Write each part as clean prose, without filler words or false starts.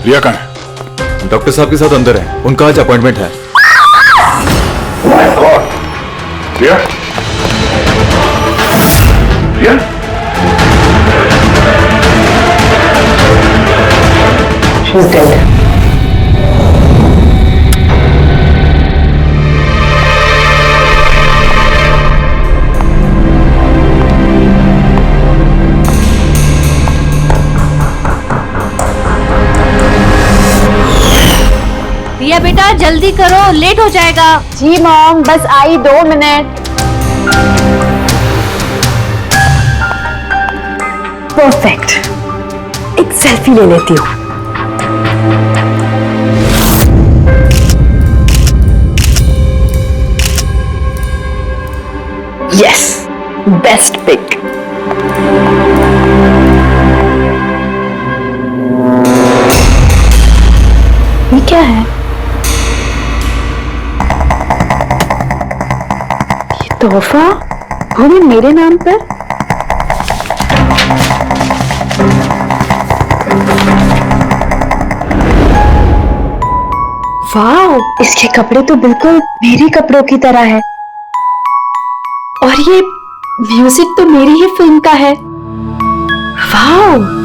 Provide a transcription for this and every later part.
रिया कहाँ है? डॉक्टर साहब के साथ अंदर है, उनका आज अपॉइंटमेंट है। My God! Riya? Riya? She's dead. रिया बेटा जल्दी करो, लेट हो जाएगा। जी मॉम, बस आई 2 मिनट। परफेक्ट, एक सेल्फी ले लेती हूँ। Yes, best pic. ये क्या है? ये तोहफा, वो भी मेरे नाम पर। वाओ, इसके कपड़े तो बिल्कुल मेरे कपड़ों की तरह है। और ये म्यूजिक तो मेरी ही फिल्म का है। वाओ,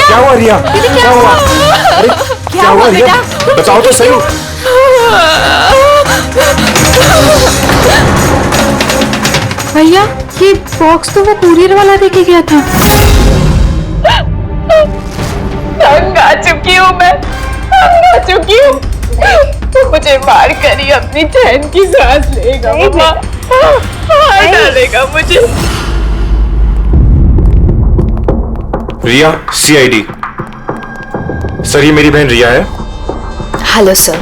क्या हुआ रिया? क्या हुआ? अरे क्या हुआ रिया? बताओ तो सही। भैया, ये बॉक्स तो वो कुरियर वाला देके गया था। तंग आ चुकी हूँ मैं, तंग आ चुकी हूँ। तो मुझे मार कर ही अपनी चैन की सांस लेगा मम्मा, मार डालेगा मुझे। रिया, CID। सर, ये मेरी बहन रिया है। Hello sir.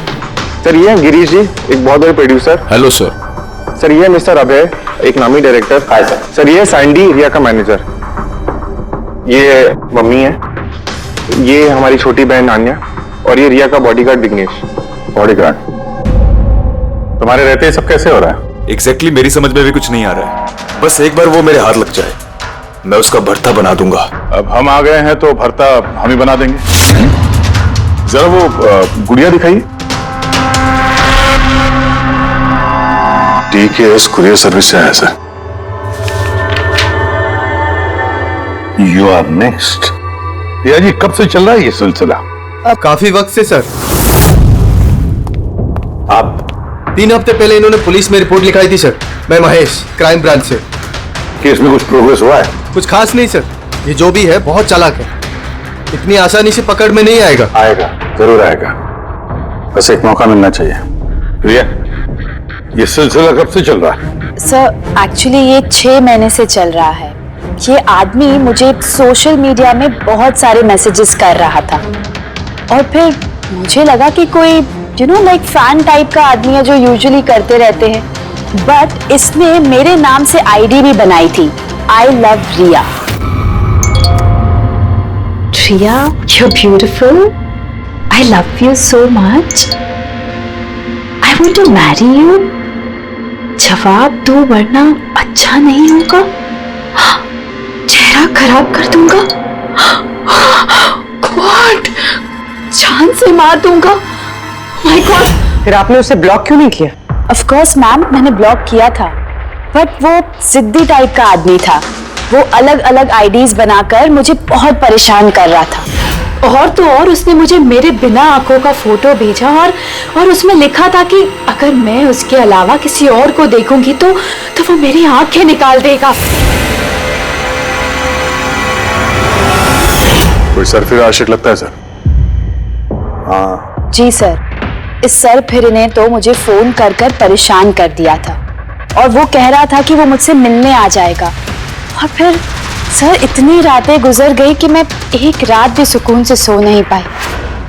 सर ये है गिरीश जी, एक बहुत बड़े प्रोड्यूसर। Hello sir. सर ये है मिस्टर अभय, एक नामी डायरेक्टर। Hi sir. सर ये है सैंडी, रिया का मैनेजर। ये मम्मी है, ये हमारी छोटी बहन आन्या, और ये रिया का बॉडीगार्ड विघ्नेश। बॉडीगार्ड? तुम्हारे रहते सब कैसे हो रहा है? एग्जैक्टली मेरी समझ में भी कुछ नहीं आ रहा है। बस एक बार वो मेरे हाथ लग जाए, मैं उसका भरता बना दूंगा। अब हम आ गए हैं तो भरता हम ही बना देंगे। जरा वो गुड़िया दिखाइए। DKS कुरियर सर्विस से आया sir. You are next. Riya ji, कब से चल रहा है ये सिलसिला? काफी वक्त से सर। आप 3 हफ्ते पहले इन्होंने पुलिस में रिपोर्ट लिखाई थी सर। मैं महेश, क्राइम ब्रांच से। केस में कुछ प्रोग्रेस हुआ है? कुछ खास नहीं सर, ये जो भी है बहुत चालाक है, इतनी आसानी से पकड़ में नहीं आएगा। आएगा, जरूर आएगा, बस एक मौका मिलना चाहिए। रिया, ये सिलसिला कब से चल रहा है? सर एक्चुअली ये 6 महीने से चल रहा है। ये आदमी मुझे सोशल मीडिया में बहुत सारे मैसेजेस कर रहा था, और फिर मुझे लगा कि कोई लाइक फैन टाइप का आदमी है जो यूजुअली करते रहते हैं, बट इसने मेरे नाम से ID भी बनाई थी, I love Riya. Riya, you're beautiful. I love you so much. I want to marry you. जवाब दो वरना अच्छा नहीं होगा, चेहरा खराब कर दूंगा, गॉड, जान से मार दूंगा। My God. फिर आपने उसे ब्लॉक क्यों नहीं किया? ऑफ कोर्स मैम, मैंने ब्लॉक किया था, बट वो जिद्दी टाइप का आदमी था। वो अलग अलग IDs बनाकर मुझे बहुत परेशान कर रहा था, और तो और उसने मुझे मेरे बिना आंखों का फोटो भेजा, और उसमें लिखा था कि अगर मैं उसके अलावा किसी और को देखूंगी तो वो मेरी आंखें निकाल देगा। कोई सरफिर आशिक लगता है सर। हाँ जी सर, इस सरफिरे ने तो मुझे फोन कर कर परेशान कर दिया था, और वो कह रहा था कि वो मुझसे मिलने आ जाएगा। और फिर सर इतनी रातें गुजर गई कि मैं एक रात भी सुकून से सो नहीं पाई।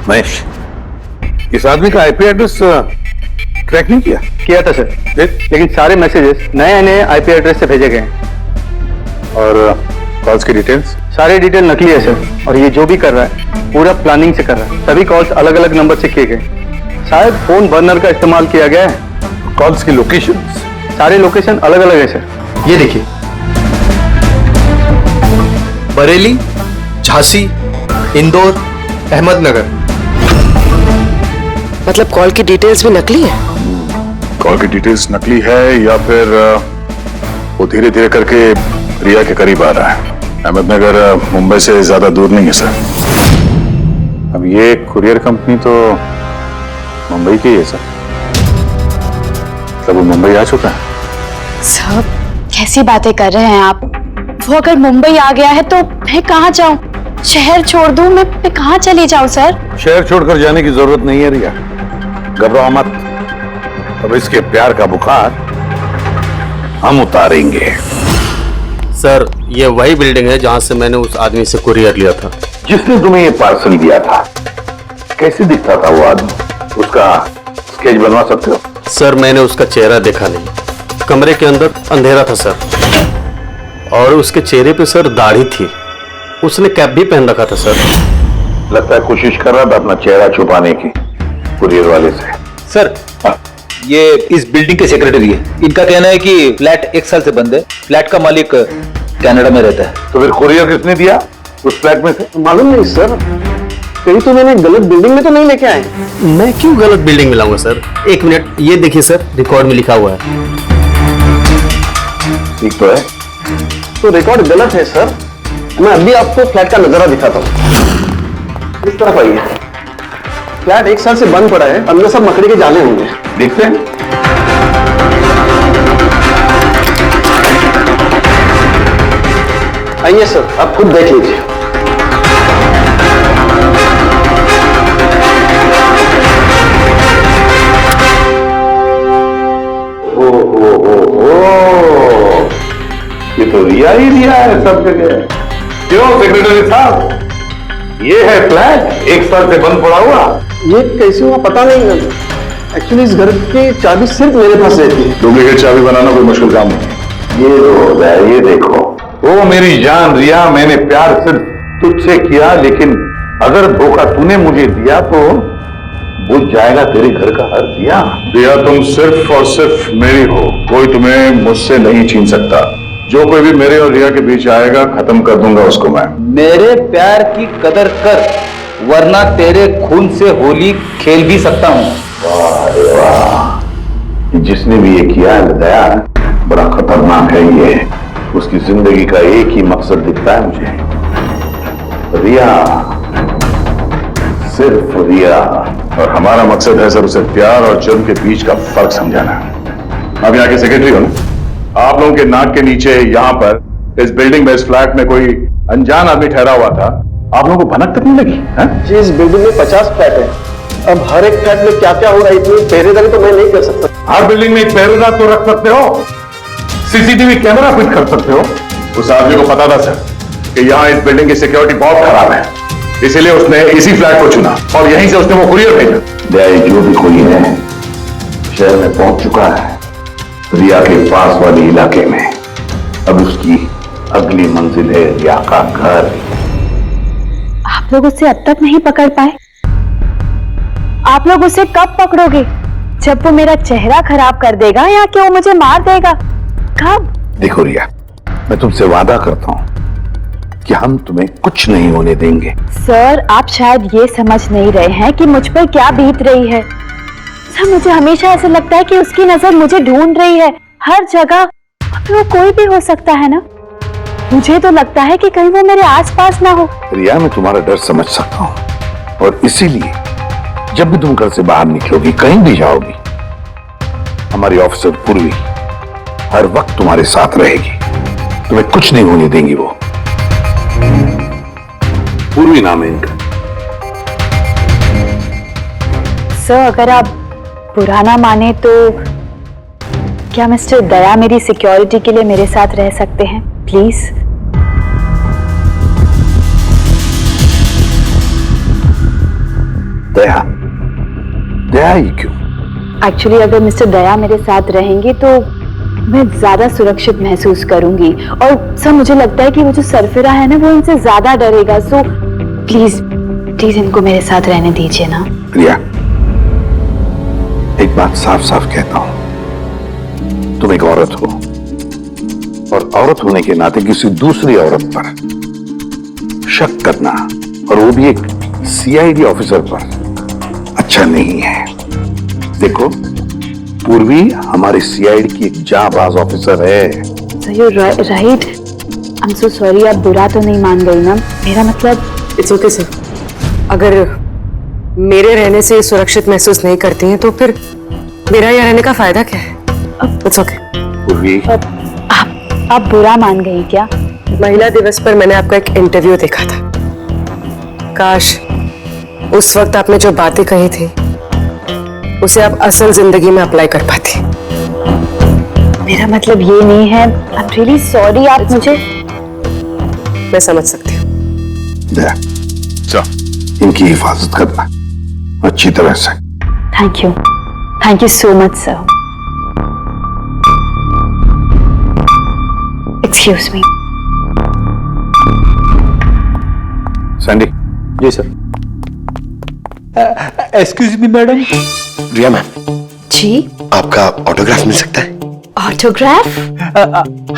महेश, इस आदमी का IP एड्रेस ट्रैक नहीं किया? किया था सर, लेकिन सारे मैसेजेस नए नए IP एड्रेस से भेजे गए हैं। और कॉल्स की डिटेल्स? सारे डिटेल नकली है सर, और ये जो भी कर रहा है पूरा प्लानिंग से कर रहा है। सभी कॉल्स अलग अलग नंबर से किए गए, शायद फोन बर्नर का इस्तेमाल किया गया है। कॉल्स की लोकेशन? सारे लोकेशन अलग अलग है सर। ये देखिए, बरेली, झांसी, इंदौर, अहमदनगर। मतलब कॉल की डिटेल्स भी नकली है? कॉल की डिटेल्स नकली है या फिर वो धीरे धीरे करके रिया के करीब आ रहा है। अहमदनगर मुंबई से ज्यादा दूर नहीं है सर। अब ये कुरियर कंपनी तो मुंबई की है सर। मतलब वो मुंबई आ चुका है। सर कैसी बातें कर रहे हैं आप? वो अगर मुंबई आ गया है तो मैं कहाँ जाऊं? शहर छोड़ दूं? मैं कहाँ चली जाऊं सर? शहर छोड़कर जाने की जरूरत नहीं है रिया, घबराओ मत। अब इसके प्यार का बुखार हम उतारेंगे। सर ये वही बिल्डिंग है जहां से मैंने उस आदमी से कुरियर लिया था। जिसने तुम्हें ये पार्सल दिया था कैसे दिखता था वो आदमी? उसका स्केच बनवा सकते हो? सर मैंने उसका चेहरा देखा नहीं, कमरे के अंदर अंधेरा था सर, और उसके चेहरे पे सर दाढ़ी थी, उसने कैप भी पहन रखा था सर। लगता है कोशिश कर रहा था अपना चेहरा छुपाने की कुरियर वाले से। सर ये इस बिल्डिंग के सेक्रेटरी है। इनका कहना है कि फ्लैट 1 साल से बंद है। फ्लैट का मालिक कनाडा में रहता है। तो फिर कुरियर किसने दिया उस फ्लैट में से? मालूम नहीं सर, कहीं तो मैंने गलत बिल्डिंग में तो नहीं लेके आए। मैं क्यों गलत बिल्डिंग में लाऊंगा सर? एक मिनट, ये देखिए सर, रिकॉर्ड में लिखा हुआ है। ठीक तो है। तो रिकॉर्ड गलत है सर। मैं अभी आपको फ्लैट का नजारा दिखाता हूँ। इस तरफ आइए। फ्लैट 1 साल से बंद पड़ा है, अंदर सब मकड़ी के जाले होंगे। देखते हैं। आइए सर, आप खुद देख लीजिए। ये तो रिया ही रिया है सब जगह। क्यों सेक्रेटरी साहब, ये है फ्लैट 1 साल से बंद पड़ा हुआ। ये कैसे हुआ पता नहीं। एक्चुअली इस घर की चाबी सिर्फ मेरे पास रहती है। डुप्लीकेट चाबी बनाना कोई मुश्किल काम नहीं। ये रोड है, ये देखो। ओ मेरी जान रिया, मैंने प्यार सिर्फ तुझसे किया, लेकिन अगर धोखा तूने मुझे दिया तो बुझ जाएगा तेरे घर का हर दिया। रिया तुम सिर्फ और सिर्फ मेरी हो, कोई तुम्हें मुझसे नहीं छीन सकता। जो कोई भी मेरे और रिया के बीच आएगा खत्म कर दूंगा उसको मैं। मेरे प्यार की कदर कर, वरना तेरे खून से होली खेल भी सकता हूँ। वाह रे वाह, जिसने भी ये किया है दया बड़ा खतरनाक है। ये उसकी जिंदगी का एक ही मकसद दिखता है मुझे, रिया, सिर्फ रिया। और हमारा मकसद है सर उसे प्यार और जुर्म के बीच का फर्क समझाना। आप यहाँ के सेक्रेटरी हो ना? आप लोगों के नाक के नीचे यहाँ पर इस बिल्डिंग में, इस फ्लैट में कोई अनजान आदमी ठहरा हुआ था, आप लोगों को भनक तक नहीं लगी? जी इस बिल्डिंग में 50 फ्लैट है। अब हर एक फ्लैट में क्या क्या हो रहा है इतनी पहरेदारी तो मैं नहीं कर सकता। हर बिल्डिंग में एक पहरेदार तो रख सकते हो, सीसीटीवी कैमरा फिट कर सकते हो। उस आदमी को पता था सर कि यहाँ इस बिल्डिंग की सिक्योरिटी बहुत खराब है, इसीलिए उसने इसी फ्लैट को चुना और यहीं से उसने वो कुरियर भेजा। दया जो भी कोई है शहर में पहुंच चुका है, रिया के पास वाले इलाके में। अब उसकी अगली मंजिल है रिया का घर। आप लोग उसे अब तक नहीं पकड़ पाए? आप लोग उसे कब पकड़ोगे? जब वो मेरा चेहरा खराब कर देगा या कि वो मुझे मार देगा? कब? देखो रिया, मैं तुमसे वादा करता हूं कि हम तुम्हें कुछ नहीं होने देंगे। सर आप शायद ये समझ नहीं रहे हैं कि मुझ पर क्या बीत रही है। सर मुझे हमेशा ऐसा लगता है कि उसकी नजर मुझे ढूंढ रही है हर जगह। वो कोई भी हो सकता है ना? मुझे तो लगता है कि कहीं वो मेरे आसपास ना हो। रिया मैं तुम्हारा डर समझ सकता हूं और इसीलिए जब भी तुम घर से बाहर निकलोगी, कहीं भी जाओगी, हमारी ऑफिसर पूर्वी हर वक्त तुम्हारे साथ रहेगी। तुम्हें कुछ नहीं होने देंगी वो। पूर्वी नाम है इनका। सर अगर आप पुराना माने तो क्या मिस्टर दया मेरी सिक्योरिटी के लिए मेरे साथ रह सकते हैं प्लीज? दया? दया ही क्यों? एक्चुअली अगर मिस्टर दया मेरे साथ रहेंगे तो मैं ज्यादा सुरक्षित महसूस करूंगी। और सर मुझे लगता है कि वो जो सरफिरा है ना वो इनसे ज्यादा डरेगा। सो प्लीज प्लीज इनको मेरे साथ रहने दीजिए ना। रिया, एक बात साफ साफ कहता हूं, तुम एक औरत हो और औरत होने के नाते किसी दूसरी औरत पर शक करना, और वो भी एक सीआईडी ऑफिसर पर, अच्छा नहीं है। देखो, पूर्वी हमारी सीआईडी की एक जांबाज ऑफिसर है। So you're right. I'm so sorry, आप बुरा तो नहीं मान गई ना? मेरा मतलब इट्स ओके सर। अगर मेरे रहने से सुरक्षित महसूस नहीं करती हैं तो फिर मेरा यहाँ रहने का फायदा क्या है? It's okay. पूर्वी, आप बुरा मान गई क्या? महिला दिवस पर मैंने आपका एक इंटरव्यू देखा था। काश उस वक्त आपने जो बातें कही थी उसे आप असल जिंदगी में अप्लाई कर पाती। मेरा मतलब ये नहीं है। I'm really sorry, आप मुझे। मैं समझ सकती हूँ। इनकी हिफाजत करना अच्छी तरह से। Thank you so much sir. Excuse me. Sandy. जी sir. Excuse me madam. Riya ma'am, जी, आपका ऑटोग्राफ मिल सकता है? ऑटोग्राफ?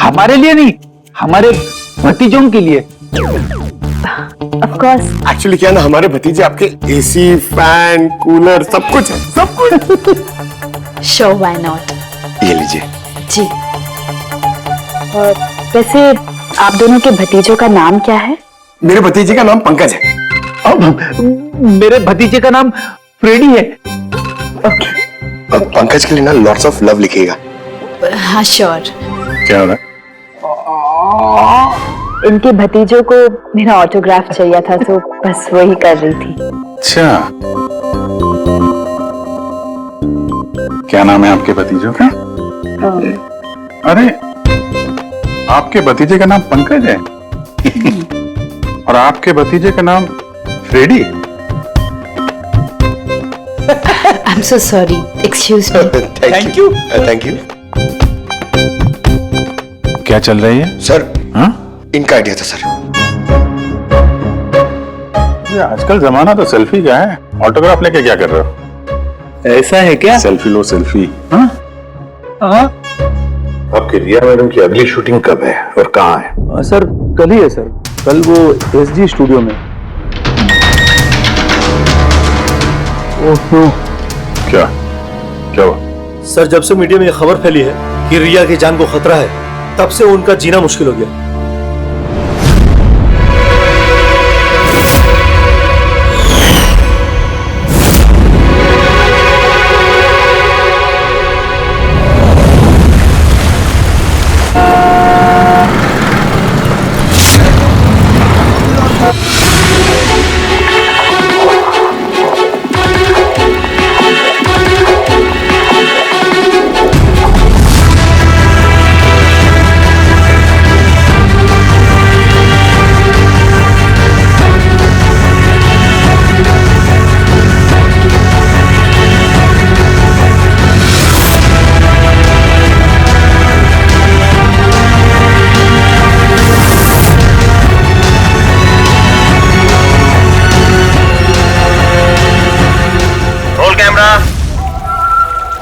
हमारे लिए नहीं, हमारे भतीजों के लिए। Of course. एक्चुअली क्या ना, हमारे भतीजे आपके एसी, फैन, कूलर सब कुछ है, सब कुछ। Sure, why not. ये लीजिए। जी। और वैसे आप दोनों के भतीजों का नाम क्या है? मेरे भतीजे का नाम पंकज है। मेरे भतीजे का नाम फ्रेडी है। पंकज के लिए ना लॉट्स ऑफ लव लिखिएगा। हाँ श्योर। क्या हो रहा है? इनके भतीजों को मेरा ऑटोग्राफ चाहिए था, तो बस वही कर रही थी। अच्छा, क्या नाम है आपके भतीजों का? अरे, आपके भतीजे का नाम पंकज है और आपके भतीजे का नाम Freddy. I'm so sorry. Excuse me. Thank you. Thank you. क्या चल रही है? सर, हाँ? इनका आइडिया था सर। ये आजकल जमाना तो सेल्फी का है, ऑटोग्राफ लेके क्या कर रहे हो? ऐसा है क्या? सेल्फी लो सेल्फी। हाँ? आपकी रिया मैडम की अगली शूटिंग कब है और कहाँ है? सर कल ही है सर, कल वो एसजी स्टूडियो में। ओह, क्या हुआ? सर जब से मीडिया में यह खबर फैली है कि रिया की जान को खतरा है, तब से उनका जीना मुश्किल हो गया।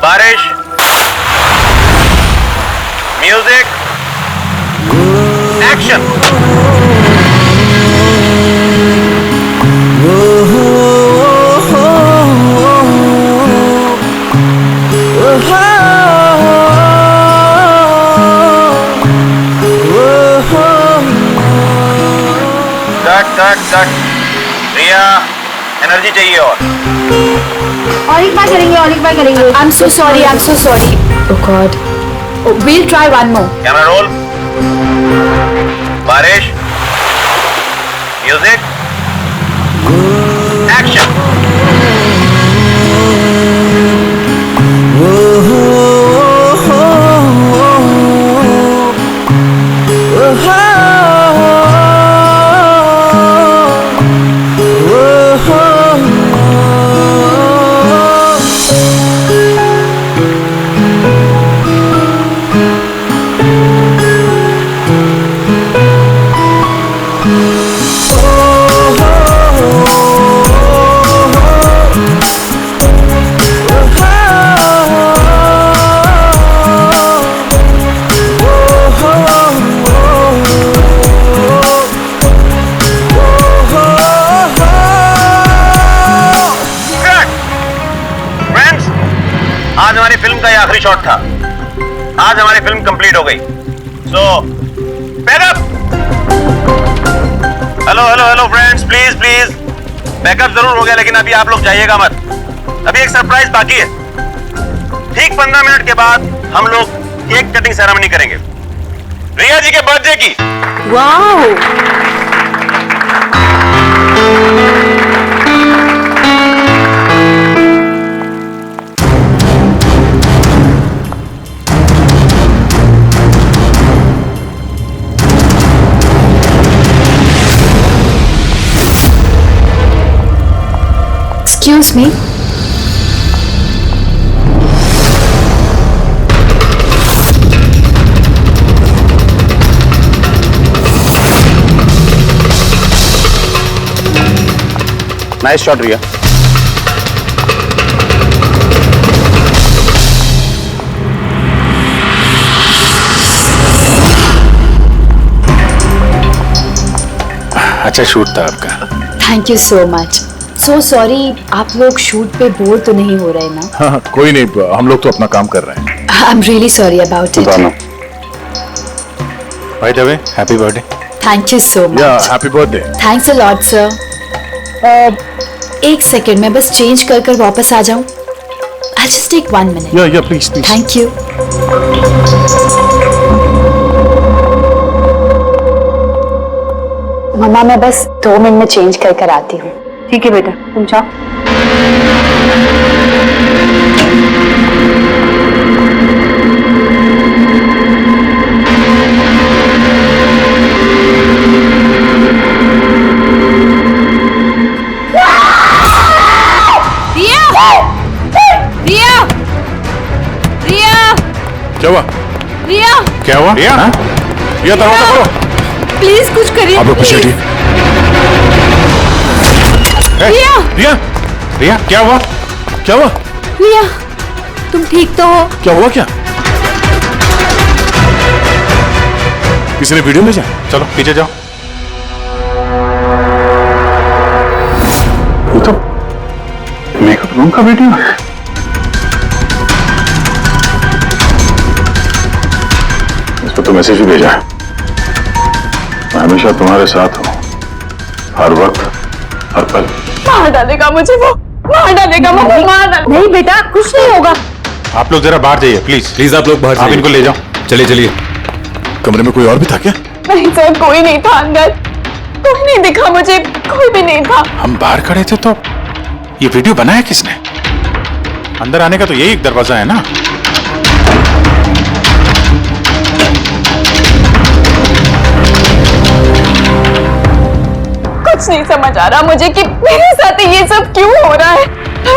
बारिश, म्यूजिक, एक्शन। कट। रिया, एनर्जी चाहिए और एक बार करेंगे। I'm so sorry. Oh God. We'll try one more. Camera roll. बारिश, म्यूजिक, एक्शन। आज हमारी फिल्म कंप्लीट हो गई। So backup. Hello hello hello friends, please please backup जरूर हो गया, लेकिन अभी आप लोग जाइएगा मत, अभी एक सरप्राइज बाकी है। ठीक 15 मिनट के बाद हम लोग केक कटिंग सेरेमनी करेंगे, रिया जी के बर्थडे की। वाह, एक्सक्यूज मी, नाइस शॉट रिया। अच्छा शूट था आपका। Thank you so much. So sorry, आप लोग शूट पे बोर तो नहीं हो रहे ना? हाँ कोई नहीं, हम लोग तो अपना काम कर रहे हैं। I am really sorry about it. By the way, happy birthday. Thank you so या much. Happy birthday. Thanks a lot sir. एक सेकेंड, मैं बस चेंज कर कर वापस आ जाऊं। I just take 1 minute. या प्लीज प्लीज। Thank you. मम्मा, मैं बस 2 मिनट में चेंज कर कर आती हूँ। ठीक है बेटा, तुम जाओ। क्या हुआ? रिया, क्या हुआ? रिया, रिया दरवाजा खोलो। प्लीज कुछ करिए। आप लोग पीछे हटिए। रिया, रिया, रिया क्या हुआ? क्या हुआ? रिया, तुम ठीक तो हो? क्या हुआ? क्या किसी ने वीडियो भेजा? चलो पीछे जाओ। ये तो मेकअप रूम का वीडियो है। इसको तो मैसेज भी भेजा है, मैं हमेशा तुम्हारे साथ हूं, हर वक्त हर पल। मार डालेगा मुझे वो, मार डालेगा, मार डालेगा। नहीं बेटा, कुछ नहीं होगा। आप लोग जरा बाहर जाइए प्लीज। प्लीज आप लोग बाहर आप इनको ले जाओ। चलिए चलिए। कमरे में कोई और भी था क्या? नहीं सर, कोई नहीं था अंदर, कोई नहीं दिखा मुझे, कोई भी नहीं था। हम बाहर खड़े थे तो ये वीडियो बनाया किसने? अंदर आने का तो यही एक दरवाजा है ना। कुछ नहीं समझ आ रहा मुझे कि मेरे साथ ये सब क्यों हो रहा है।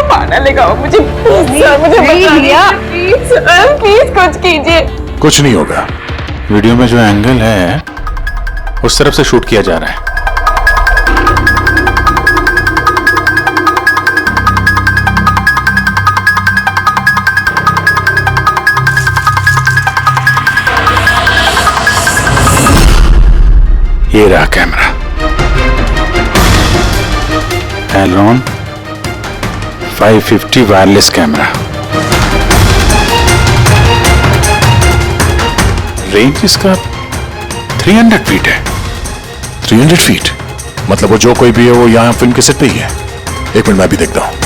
मार डालेगा वो मुझे। प्लीज सर, मुझे बचा लीजिए। प्लीज सर, प्लीज कुछ कीजिए। कुछ नहीं होगा। वीडियो में जो एंगल है उस तरफ से शूट किया जा रहा है। ये रहा कैमरा, एलरॉन 550 वायरलेस कैमरा। रेंज इसका 300 फीट है। 300 फीट मतलब वो जो कोई भी है वो यहाँ फिल्म के सेट पे ही है। एक मिनट मैं भी देखता हूँ।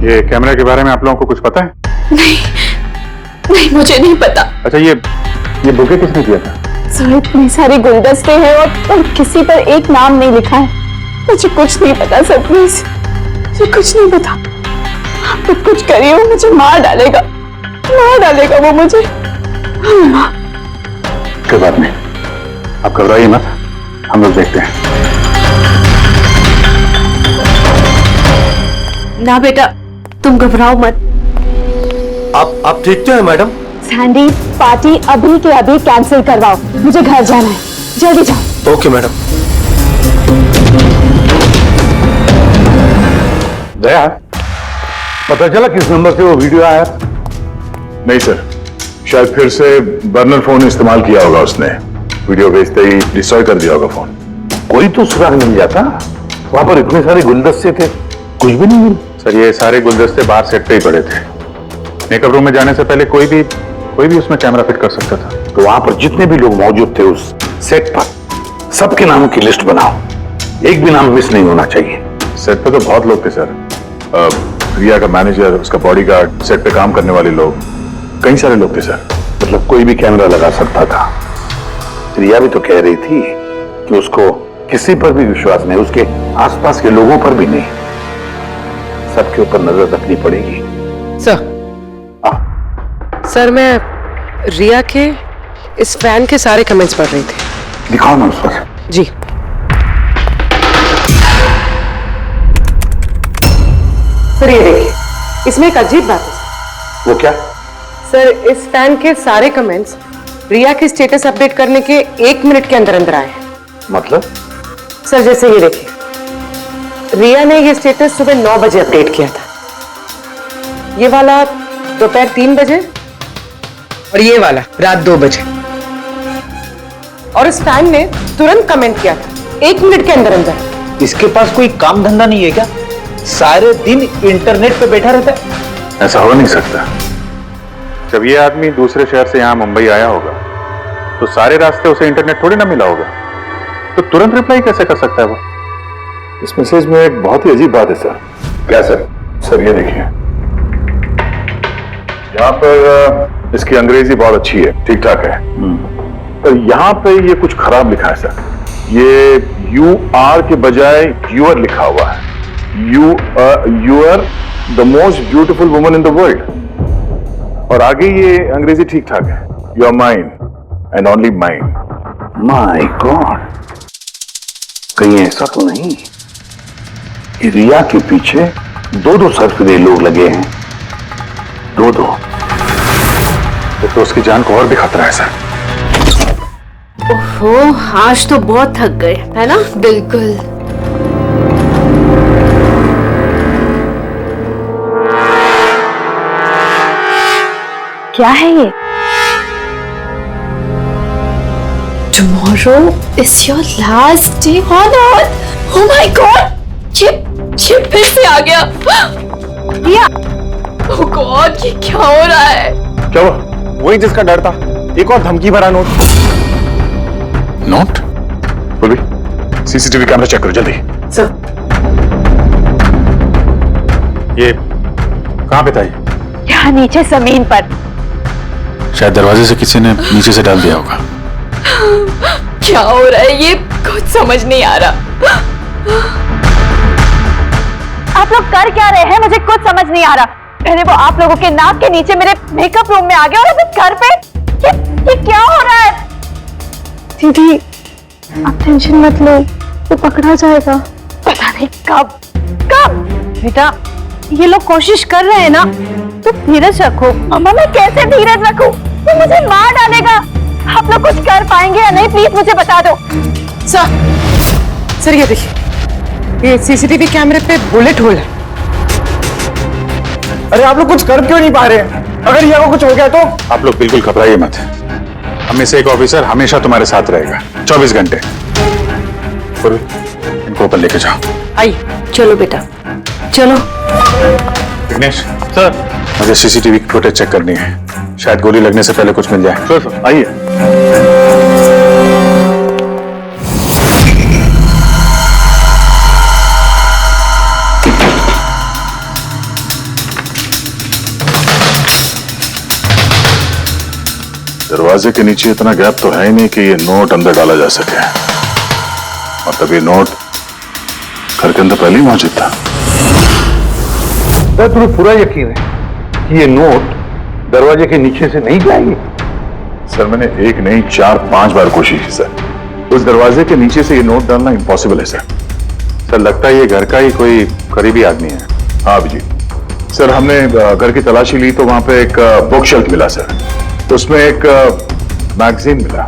ये कैमरा के बारे में आप लोगों को कुछ पता है? नहीं, मुझे नहीं पता। अच्छा ये बुके किसने दिया था? सर, इतने सारे गुलदस्ते हैं और किसी पर एक नाम नहीं लिखा है। मुझे कुछ नहीं पता सर, प्लीज मुझे कुछ नहीं पता। आप लोग कुछ करिए, वो मुझे मार डालेगा वो मुझे। कोई बात नहीं, आप घबराइए मत, हम लोग देखते हैं। ना बेटा, तुम घबराओ मत। आप ठीक तो है मैडम? सैंडी, पार्टी अभी के अभी कैंसिल करवाओ, मुझे घर जाना है, जल्दी जाओ। Okay madam. दया, पता चला किस नंबर से वो वीडियो आया? नहीं सर, शायद फिर से बर्नर फोन इस्तेमाल किया होगा उसने। वीडियो भेजते ही डिस्ट्रॉय कर दिया होगा फोन। कोई तो सुराग मिल जाता। वहां पर इतने सारे गुलदस्ते थे, कुछ भी नहीं मिले। सर ये सारे गुलदस्ते बाहर सेट पे ही पड़े थे। मेकअप रूम में जाने से पहले कोई भी उसमें कैमरा फिट कर सकता था। तो वहां पर जितने भी लोग मौजूद थे उस सेट पर, सबके नामों की लिस्ट बनाओ, एक भी नाम मिस नहीं होना चाहिए। सेट पे तो बहुत लोग थे सर। रिया का मैनेजर, उसका बॉडीगार्ड, सेट पे काम करने वाले लोग, कई सारे लोग थे सर। मतलब कोई भी कैमरा लगा सकता था। रिया भी तो कह रही थी कि उसको किसी पर भी विश्वास नहीं, उसके आसपास के लोगों पर भी नहीं, सबके ऊपर नजर रखनी पड़ेगी। सर मैं रिया के इस फैन के सारे कमेंट्स पढ़ रही थी। दिखाओ ना उस पर। जी सर ये देखिए, इसमें एक अजीब बात है। वो क्या? सर इस फैन के सारे कमेंट्स रिया की स्टेटस अपडेट करने के 1 मिनट के अंदर अंदर आए हैं। मतलब? सर जैसे ये देखिए, रिया ने ये स्टेटस सुबह 9 बजे अपडेट किया था, ये वाला दोपहर 3 बजे और ये वाला रात 2 बजे। और इस फैन ने तुरंत कमेंट किया था 1 मिनट के अंदर अंदर। इसके पास कोई काम धंधा नहीं है क्या? सारे दिन इंटरनेट पे बैठा रहता है। ऐसा हो नहीं सकता। जब ये आदमी दूसरे शहर से यहाँ मुंबई आया होगा तो सारे रास्ते उसे इंटरनेट थोड़ी ना मिला होगा, तो तुरंत रिप्लाई कैसे कर सकता है वो? इस मैसेज में एक बहुत ही अजीब बात है सर। क्या सर? सर ये देखिए, यहाँ पर इसकी अंग्रेजी बहुत अच्छी है, ठीक ठाक है, पर यहाँ पे ये कुछ खराब लिखा है सर। ये UR के बजाय यूर लिखा हुआ है। You are the most beautiful woman in the world। और आगे ये अंग्रेजी ठीक ठाक है, You are mine and only mine। My God, कहीं ऐसा तो नहीं कि रिया के पीछे 2 सरफिरे लोग लगे हैं? 2। तो उसकी जान को और भी खतरा है सर। ओहो, आज तो बहुत थक गए, है ना? बिल्कुल। क्या है ये? Tomorrow is your last day on earth। Oh my God! Chip फिर से आ गया। रिया! Oh God, ये क्या हो रहा है? क्या हुआ? वही जिसका डर था, एक और धमकी भरा नोट। नोट? बोली, CCTV कैमरा चेक करो जल्दी। सर ये कहाँ पे था ये? यहाँ नीचे जमीन पर। शायद दरवाजे से किसी ने नीचे से डाल दिया होगा। क्या हो रहा है ये? कुछ समझ नहीं आ रहा। आप लोग कर क्या रहे हैं? मुझे कुछ समझ नहीं आ रहा। पहले वो आप लोगों के नाक के नीचे मेरे मेकअप रूम में आ गया और अभी घर पे ये क्या हो रहा है? दीदी आप टेंशन मत लो, वो पकड़ा जाएगा। पता नहीं कब। बेटा ये लोग कोशिश कर रहे हैं ना, तो धीरज रखो। अम्मा मैं कैसे धीरज रखूं? वो मुझे मार डालेगा। आप लोग कुछ कर पाएंगे या नहीं? प्लीज मुझे बता दो। सर ये देखिए, ये CCTV कैमरे पे बुलेट होल है। अरे आप लोग कुछ कर क्यों नहीं पा रहे हैं? अगर रिया को कुछ हो गया तो? आप लोग बिल्कुल घबराइए मत। हम में से एक ऑफिसर हमेशा तुम्हारे साथ रहेगा 24 घंटे। इनको ऊपर लेके जाओ। आइए। चलो बेटा चलो। विघ्नेश सर, मुझे CCTV की फुटेज चेक करनी है, शायद गोली लगने से पहले कुछ मिल जाए। सर आइए। दरवाजे के नीचे इतना गैप तो है ही नहीं कि ये नोट अंदर डाला जा सके। मतलब ये नोट घर के अंदर पहले ही मौजूद था। सर तुम्हें पूरा यकीन है कि ये नोट दरवाजे के नीचे से नहीं जाएगी? सर मैंने 1 नहीं 4-5 बार कोशिश की सर। उस दरवाजे के नीचे से ये नोट डालना इम्पॉसिबल है सर। सर लगता है ये घर का ही कोई करीबी आदमी है। हाँ अभिजीत सर, हमने घर की तलाशी ली तो वहां पे एक बुक शेल्फ मिला सर, तो उसमें एक मैगजीन मिला।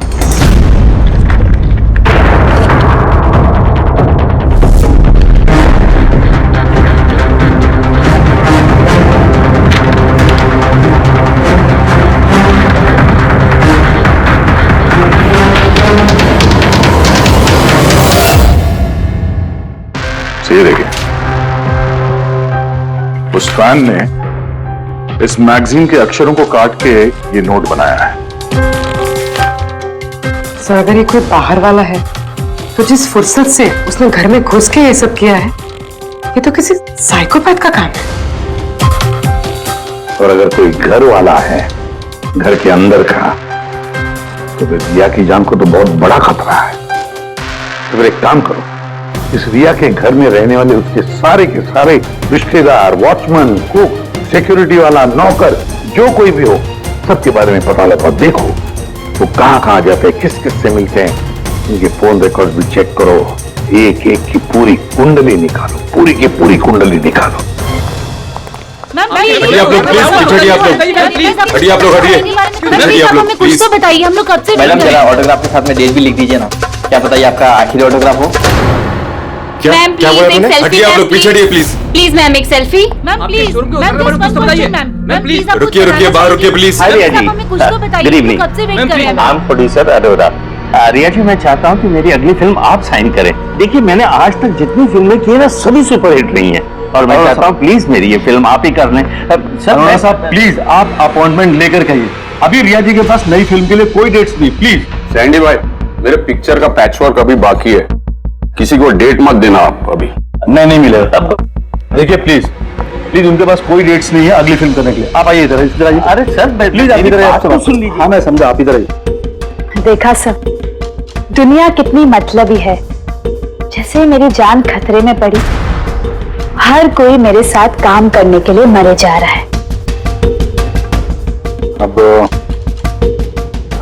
फैन ने इस मैगजीन के अक्षरों को काट के ये नोट बनाया है। सर अगर ये कोई बाहर वाला है तो जिस फुर्सत से उसने घर में घुस के ये सब किया है, ये तो किसी साइकोपैथ का काम है। और अगर कोई घर वाला है, घर के अंदर का, तो फिर रिया की जान को तो बहुत बड़ा खतरा है। तो फिर एक काम करो, इस रिया के घर में रहने वाले उसके सारे के सारे रिश्तेदार, वॉचमैन, कुक, सिक्योरिटी वाला, नौकर, जो कोई भी हो, सबके बारे में पता लगाओ। देखो वो कहां जाते हैं, किस किस से मिलते हैं, उनके फोन रिकॉर्ड भी चेक करो। एक एक की पूरी कुंडली निकालो, पूरी की पूरी कुंडली निकालो। हटिए आप लोग प्लीज, हटिए आप लोग, हटिए आप लोग, हटिए आप लोग प्लीज। तो बताइए, हम लोग कब से मैडम जरा ऑटोग्राफ के साथ में डेट भी लिख दीजिए ना। क्या पता ये आपका आखिरी ऑटोग्राफ हो। क्या क्या बोला तुमने? हटिए आप लोग, पीछे हटिए प्लीज। प्लीज मैम एक selfie. Ma'am please, ma'am please, रुकिए रुकिए, बाहर रुकिए प्लीज। कुछ तो बताइए, गुड इवनिंग, कब से वेट कर रहे हैं। I am producer Arora. Riya ji, मैं चाहता हूं कि मेरी अगली फिल्म आप साइन करें। देखिए मैंने आज तक जितनी फिल्में की है ना, सभी सुपरहिट रही हैं, और मैं चाहता हूं प्लीज मेरी ये फिल्म आप ही कर लें। सर साहब प्लीज आप अपॉइंटमेंट लेकर कहिए। अभी रिया जी के पास नई फिल्म के लिए कोई डेट्स नहीं। प्लीज सैंडी भाई, मेरे पिक्चर का पैचवर्क अभी बाकी है, किसी को डेट मत देना आप अभी। नहीं मिलेगा। देखिए प्लीज प्लीज, उनके पास कोई डेट्स नहीं है अगली फिल्म करने के लिए। आप आइए इधर आइए। अरे सर प्लीज आप इधर आइए, सुन लीजिए। हाँ मैं समझा, आप इधर आइए। देखा सब, दुनिया कितनी मतलबी है। जैसे मेरी जान खतरे में पड़ी, हर कोई मेरे साथ काम करने के लिए मरे जा रहा है। अब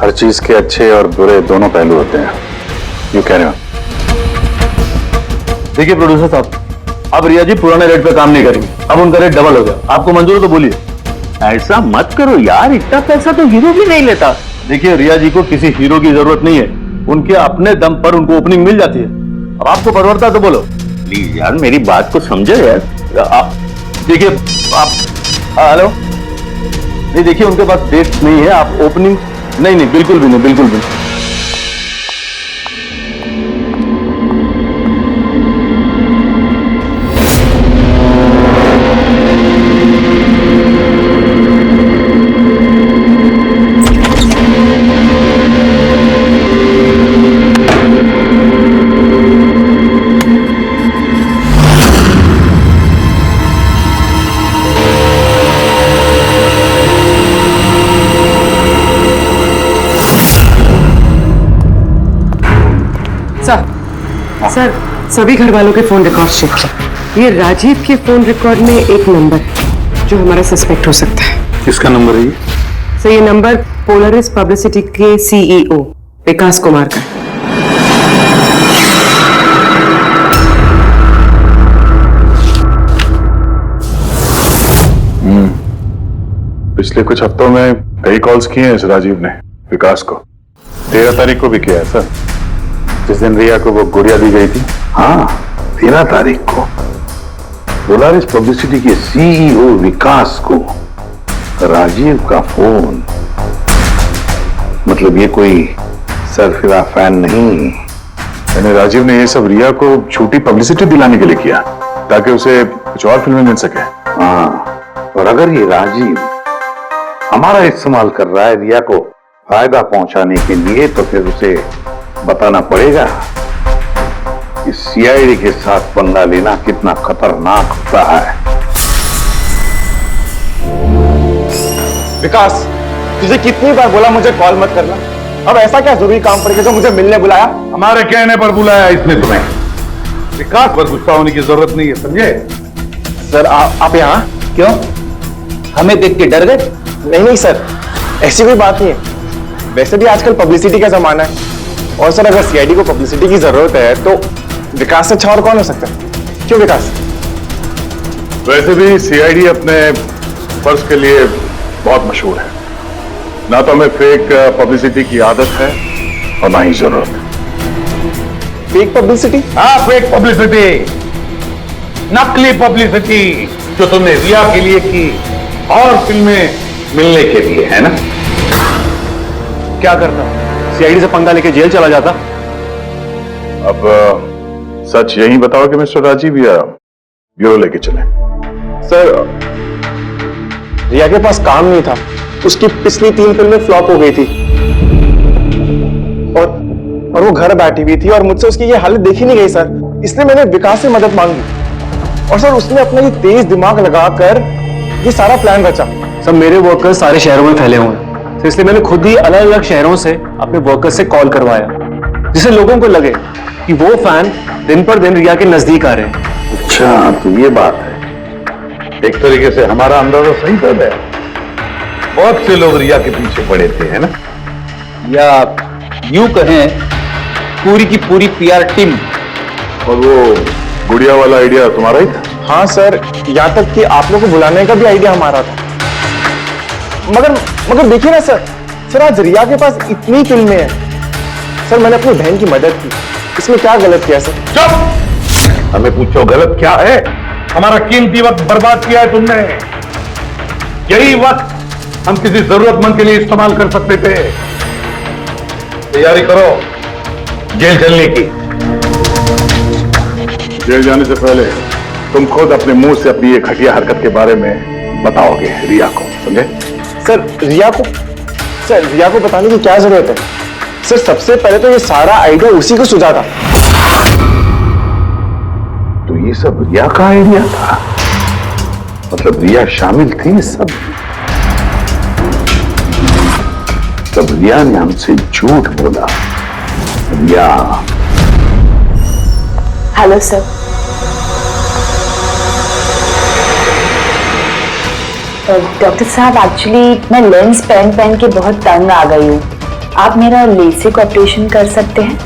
हर चीज के अच्छे और बुरे दोनों पहलू होते हैं। यू कह रहे हो? देखिए प्रोड्यूसर साहब, अब रिया जी पुराने रेट पे काम नहीं करेंगे, अब उनका रेट डबल हो गया। आपको मंजूर है तो बोलिए। ऐसा मत करो यार, इतना पैसा तो हीरो भी नहीं लेता। देखिए रिया जी को किसी हीरो की जरूरत नहीं है, उनके अपने दम पर उनको ओपनिंग मिल जाती है। अब आपको परवड़ता है तो बोलो। प्लीज यार मेरी बात को समझो यार। आप देखिए, आप हेलो, नहीं देखिए उनके पास डेट नहीं है। आप ओपनिंग नहीं, बिल्कुल भी नहीं, बिल्कुल भी नहीं। सर सभी घर वालों के फोन रिकॉर्ड चेक किया। ये राजीव के फोन रिकॉर्ड में एक नंबर है जो हमारा सस्पेक्ट हो सकता है। किसका नंबर है ये? सर ये नंबर पोलरिस पब्लिसिटी के सीईओ विकास कुमार का है। पिछले कुछ हफ्तों में कई कॉल्स किए हैं इस राजीव ने विकास को। 13 तारीख को भी किया है सर, जिस दिन रिया को वो गुड़िया दी गई थी। हाँ 13 तारीख को पोलारिस पब्लिसिटी के सीईओ विकास को राजीव का फोन। मतलब ये कोई सरफिरा फैन नहीं। यानी राजीव ने ये सब रिया को झूठी पब्लिसिटी दिलाने के लिए किया ताकि उसे कुछ और फिल्में मिल सके। हाँ, और अगर ये राजीव हमारा इस्तेमाल कर रहा है रिया को फायदा पहुंचाने के लिए, तो फिर उसे बताना पड़ेगा कि सीआईडी के साथ पंगा लेना कितना खतरनाक होता है। विकास, तुझे कितनी बार बोला मुझे कॉल मत करना। अब ऐसा क्या जरूरी काम पड़ गया जो मुझे मिलने बुलाया? हमारे कहने पर बुलाया इसने तुम्हें। विकास पर गुस्सा होने की जरूरत नहीं है, समझे? सर आप यहाँ क्यों? हमें देख के डर गए? नहीं सर, ऐसी कोई बात नहीं है। वैसे भी आजकल पब्लिसिटी का जमाना है, और सर अगर सीआईडी को पब्लिसिटी की जरूरत है तो विकास से अच्छा और कौन हो सकता है? क्यों विकास? वैसे भी सीआईडी अपने फर्ज के लिए बहुत मशहूर है। ना तो हमें फेक पब्लिसिटी की आदत है और ना ही जरूरत। Fake publicity? हाँ, फेक पब्लिसिटी, नकली पब्लिसिटी जो तुमने रिया के लिए की और फिल्में मिलने के लिए, है ना? क्या करना, सीआईडी से पंगा लेके जेल चला जाता। अब सच यही बताओ कि मिस्टर राजीव या ब्यूरो लेके चले। सर रिया के पास काम नहीं था, उसकी पिछली 3 फिल्में फ्लॉप हो गई थी और वो घर बैठी हुई थी और मुझसे उसकी ये हालत देखी नहीं गई सर। इसलिए मैंने विकास से मदद मांगी और सर उसने अपना ये तेज दिमाग लगाकर ये सारा प्लान रचा। सब मेरे वर्कर्स सारे शहरों में फैले हुए हैं, तो इसलिए मैंने खुद ही अलग अलग शहरों से अपने वर्कर्स से कॉल करवाया, जिससे लोगों को लगे कि वो फैन दिन पर दिन रिया के नजदीक आ रहे हैं। अच्छा, तो ये बात है। एक तरीके से हमारा अंदाजा सही था। बहुत से लोग रिया के पीछे पड़े थे, है ना? या यूं कहें पूरी की पूरी पीआर टीम। और वो गुड़िया वाला आइडिया तुम्हारा ही था? हाँ सर, यहाँ तक कि आप लोगों को बुलाने का भी आइडिया हमारा था। मगर देखिए ना सर आज रिया के पास इतनी फिल्में हैं। सर मैंने अपनी बहन की मदद की, इसमें क्या गलत किया सर? चुप! हमें पूछो गलत क्या है? हमारा कीमती वक्त बर्बाद किया है तुमने। यही वक्त हम किसी जरूरतमंद के लिए इस्तेमाल कर सकते थे। तैयारी करो जेल चलने की। जेल जाने से पहले तुम खुद अपने मुंह से अपनी ये घटिया हरकत के बारे में बताओगे रिया को, समझे? सर रिया को बताने की क्या जरूरत है? सर सबसे पहले तो ये सारा आइडिया उसी को सुझा था। तो ये सब रिया का आइडिया था? मतलब रिया शामिल थी सब? तब रिया ने हमसे झूठ बोला। रिया। Hello sir. डॉक्टर साहब, एक्चुअली मैं लेंस पहन के बहुत तंग आ गई हूँ। आप मेरा लेसिक ऑपरेशन कर सकते हैं?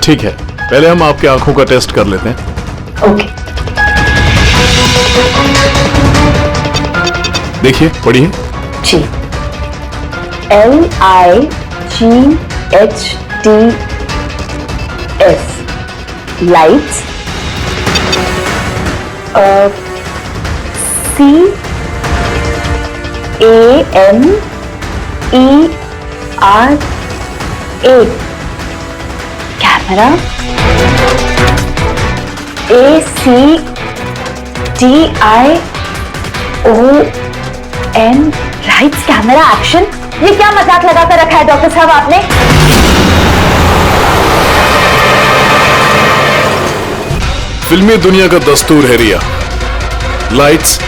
ठीक है, पहले हम आपकी आंखों का टेस्ट कर लेते हैं। ओके। देखिए, पढ़िए। जी। LIGHTS lights. CAMERA camera. ACTION lights camera action. ये क्या मजाक लगाकर रखा है डॉक्टर साहब आपने? फिल्मी दुनिया का दस्तूर है रिया, लाइट्स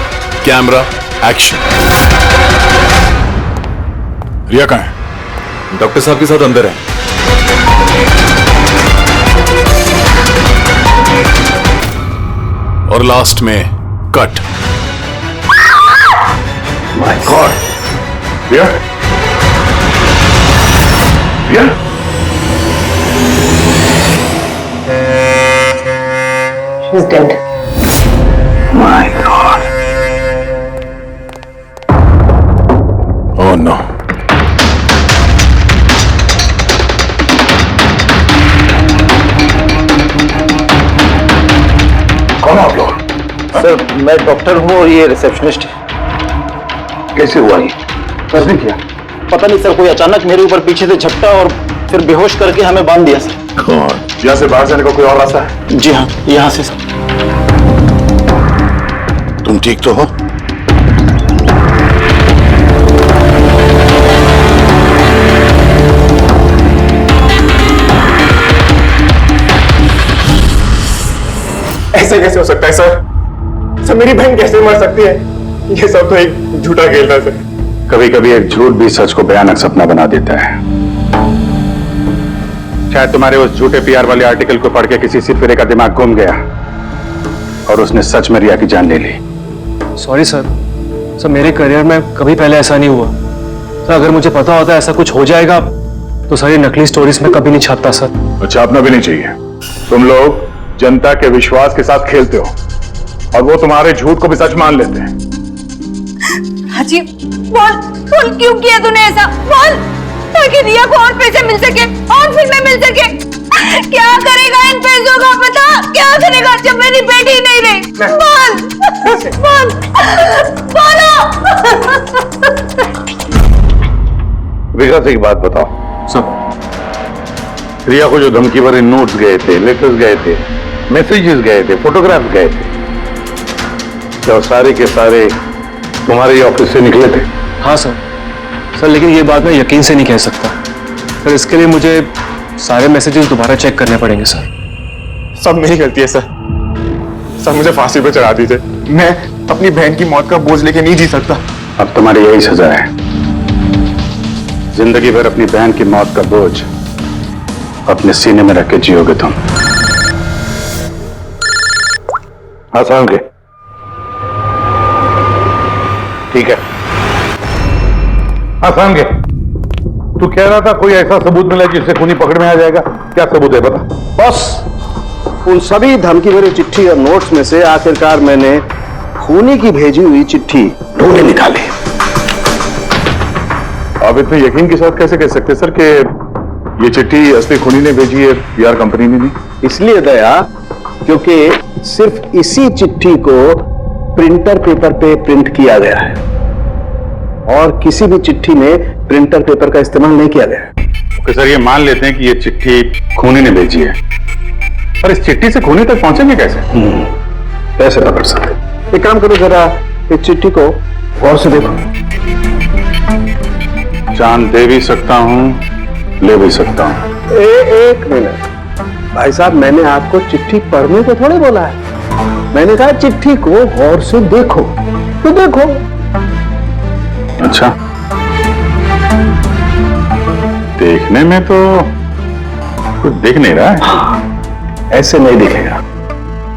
कैमरा एक्शन। रिया कहाँ है? डॉक्टर साहब के साथ अंदर है। और लास्ट में cut. My god! Riya? Riya? She's dead. My God! Oh no! कौन आप लोग? सर मैं डॉक्टर हूँ और ये रिसेप्शनिस्ट है। कैसे हुआ ये? किसने किया? पता नहीं सर, कोई अचानक मेरे ऊपर पीछे से झपटा और फिर बेहोश करके हमें बांध दिया सर। कौन? यहाँ से बाहर जाने का कोई और रास्ता है? जी हाँ, यहाँ से सर। तुम ठीक तो हो? ऐसे कैसे हो सकता है सर? मेरी बहन कैसे मर सकती है? ये सब तो एक झूठा खेल था सर। कभी कभी एक झूठ भी सच को भयानक सपना बना देता है। शायद तुम्हारे उस झूठे पीआर वाले आर्टिकल को पढ़ के किसी सिरफिरे का दिमाग घूम गया और उसने सच में रिया की जान ले ली। सॉरी सर, मेरे करियर में कभी पहले ऐसा नहीं हुआ सर। अगर मुझे पता होता ऐसा कुछ हो जाएगा तो सारी नकली स्टोरीज में कभी नहीं छापता सर। छापना भी नहीं चाहिए। तुम लोग जनता के विश्वास के साथ खेलते हो और वो तुम्हारे झूठ को भी सच मान लेते हैं। हाजी, बोल क्यों किया तूने ऐसा? बोल, ताकि रिया को और पैसे मिल सके और फिल्में मिल सके। क्या करेगा इन पैसों का पता? क्या करेगा जब मेरी बेटी नहीं रही? बोल बोलो। विकास एक बात बताओ सब, रिया को जो धमकी भरे नोट्स गए थे, लेटर्स गए थे, मैसेजेस गए थे, फोटोग्राफ्स गए थे, तो सारे के सारे तुम्हारे ये ऑफिस से निकले थे? हाँ सर। सर लेकिन ये बात मैं यकीन से नहीं कह सकता सर, इसके लिए मुझे सारे मैसेजेस दोबारा चेक करने पड़ेंगे सर। सब मेरी गलती है सर। सर मुझे फांसी पे चढ़ा दीजिए, मैं अपनी बहन की मौत का बोझ लेके नहीं जी सकता। अब तुम्हारी यही सजा है, जिंदगी भर अपनी बहन की मौत का बोझ अपने सीने में रख के जियोगे तुम। हाँ समझ गए, ठीक है। हाँ समझ गए। तू कह रहा था कोई ऐसा सबूत मिला जिससे खूनी पकड़ में आ जाएगा, क्या सबूत है बता? बस उन सभी धमकी भरी चिट्ठी और नोट्स में से आखिरकार मैंने खूनी की भेजी हुई चिट्ठी ढूंढ निकाली। आप इतने यकीन के साथ कैसे कह सकते सर कि ये चिट्ठी असली खूनी ने भेजी है, पीआर कंपनी ने नहीं? इसलिए दया, क्योंकि सिर्फ इसी चिट्ठी को प्रिंटर पेपर पे प्रिंट किया गया है और किसी भी चिट्ठी में प्रिंटर पेपर का इस्तेमाल नहीं किया गया है। ओके सर, ये मान लेते हैं कि ये चिट्ठी खूनी ने भेजी है, पर इस चिट्ठी से खूनी तक पहुंचेंगे कैसे? कैसे पकड़ सकते? एक काम करो, जरा इस चिट्ठी को गौर से देखो। जान दे भी सकता हूं, ले भी सकता हूं। एक मिनट भाई साहब, मैंने आपको चिट्ठी पढ़ने को थोड़ी बोला है, मैंने कहा चिट्ठी को गौर से देखो। तो देखो। अच्छा, देखने में तो कुछ दिख नहीं रहा है। ऐसे नहीं दिखेगा।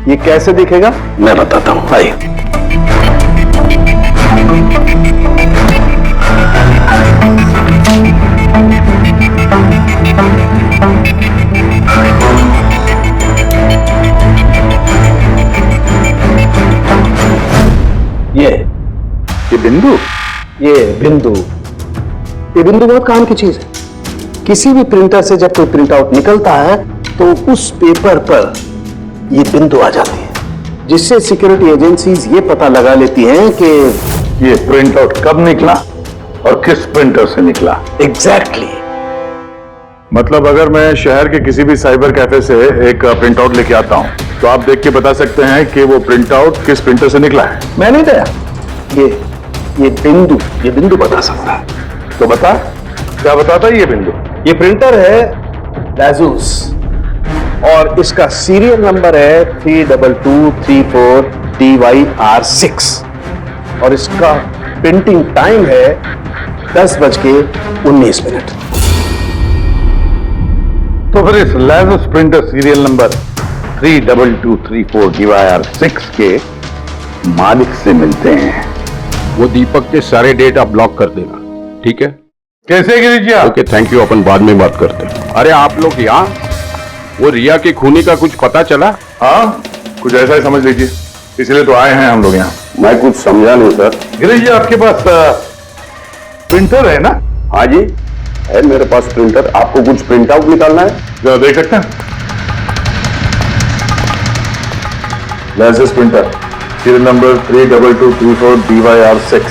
ये कैसे दिखेगा मैं बताता हूं, आइए। ये बिंदु, ये बिंदु बहुत काम की चीज है। किसी भी प्रिंटर से जब कोई प्रिंट आउट निकलता है तो उस पेपर पर ये बिंदु आ जाती है, जिससे सिक्योरिटी एजेंसीज ये पता लगा लेती हैं कि ये प्रिंट आउट कब निकला और किस प्रिंटर से निकला। एग्जैक्टली। मतलब अगर मैं शहर के किसी भी साइबर कैफे से एक प्रिंट आउट लेके आता हूँ तो आप देख के बता सकते हैं कि वो प्रिंट आउट किस प्रिंटर से निकला है? मैं नहीं दया, ये बिंदु बता सकता है। तो बता, क्या बताता है ये बिंदु? ये प्रिंटर है Asus और इसका सीरियल नंबर है 32234 DYR6 और इसका प्रिंटिंग टाइम है 10:19। तो फिर इस Asus printer serial number 32234 DYR6 के मालिक से मिलते हैं। वो दीपक के सारे डेटा ब्लॉक कर देना, ठीक है? कैसे गिरीश? ओके थैंक यू, अपन बाद में बात करते हैं। अरे आप लोग यहाँ, वो रिया की खूनी का कुछ पता चला? हाँ, कुछ ऐसा ही समझ लीजिए, इसलिए तो आए हैं हम लोग यहाँ। मैं कुछ समझा नहीं सर। गिरीश जी, आपके पास प्रिंटर है ना? हाँ जी है मेरे पास प्रिंटर। आपको कुछ प्रिंट आउट निकालना है? जरा देख सकते हैं? Asus printer serial number 32234 DYR6,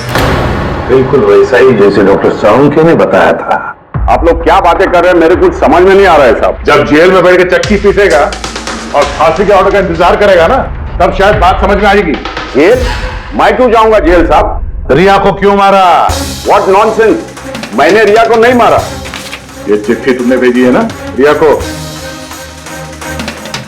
बिल्कुल वैसा ही जैसे डॉक्टर साळुंखे ने बताया था। आप लोग क्या बातें कर रहे हैं, मेरे कुछ समझ में नहीं आ रहा है साहब। जब जेल में बैठ के चक्की पीसेगा और फांसी के ऑर्डर का इंतजार करेगा ना, तब शायद बात समझ में आएगी। जेल? मैं क्यों जाऊंगा जेल साहब? रिया को क्यों मारा? व्हाट नॉनसेंस, मैंने रिया को नहीं मारा। ये चिट्ठी तुमने भेजी है ना रिया को?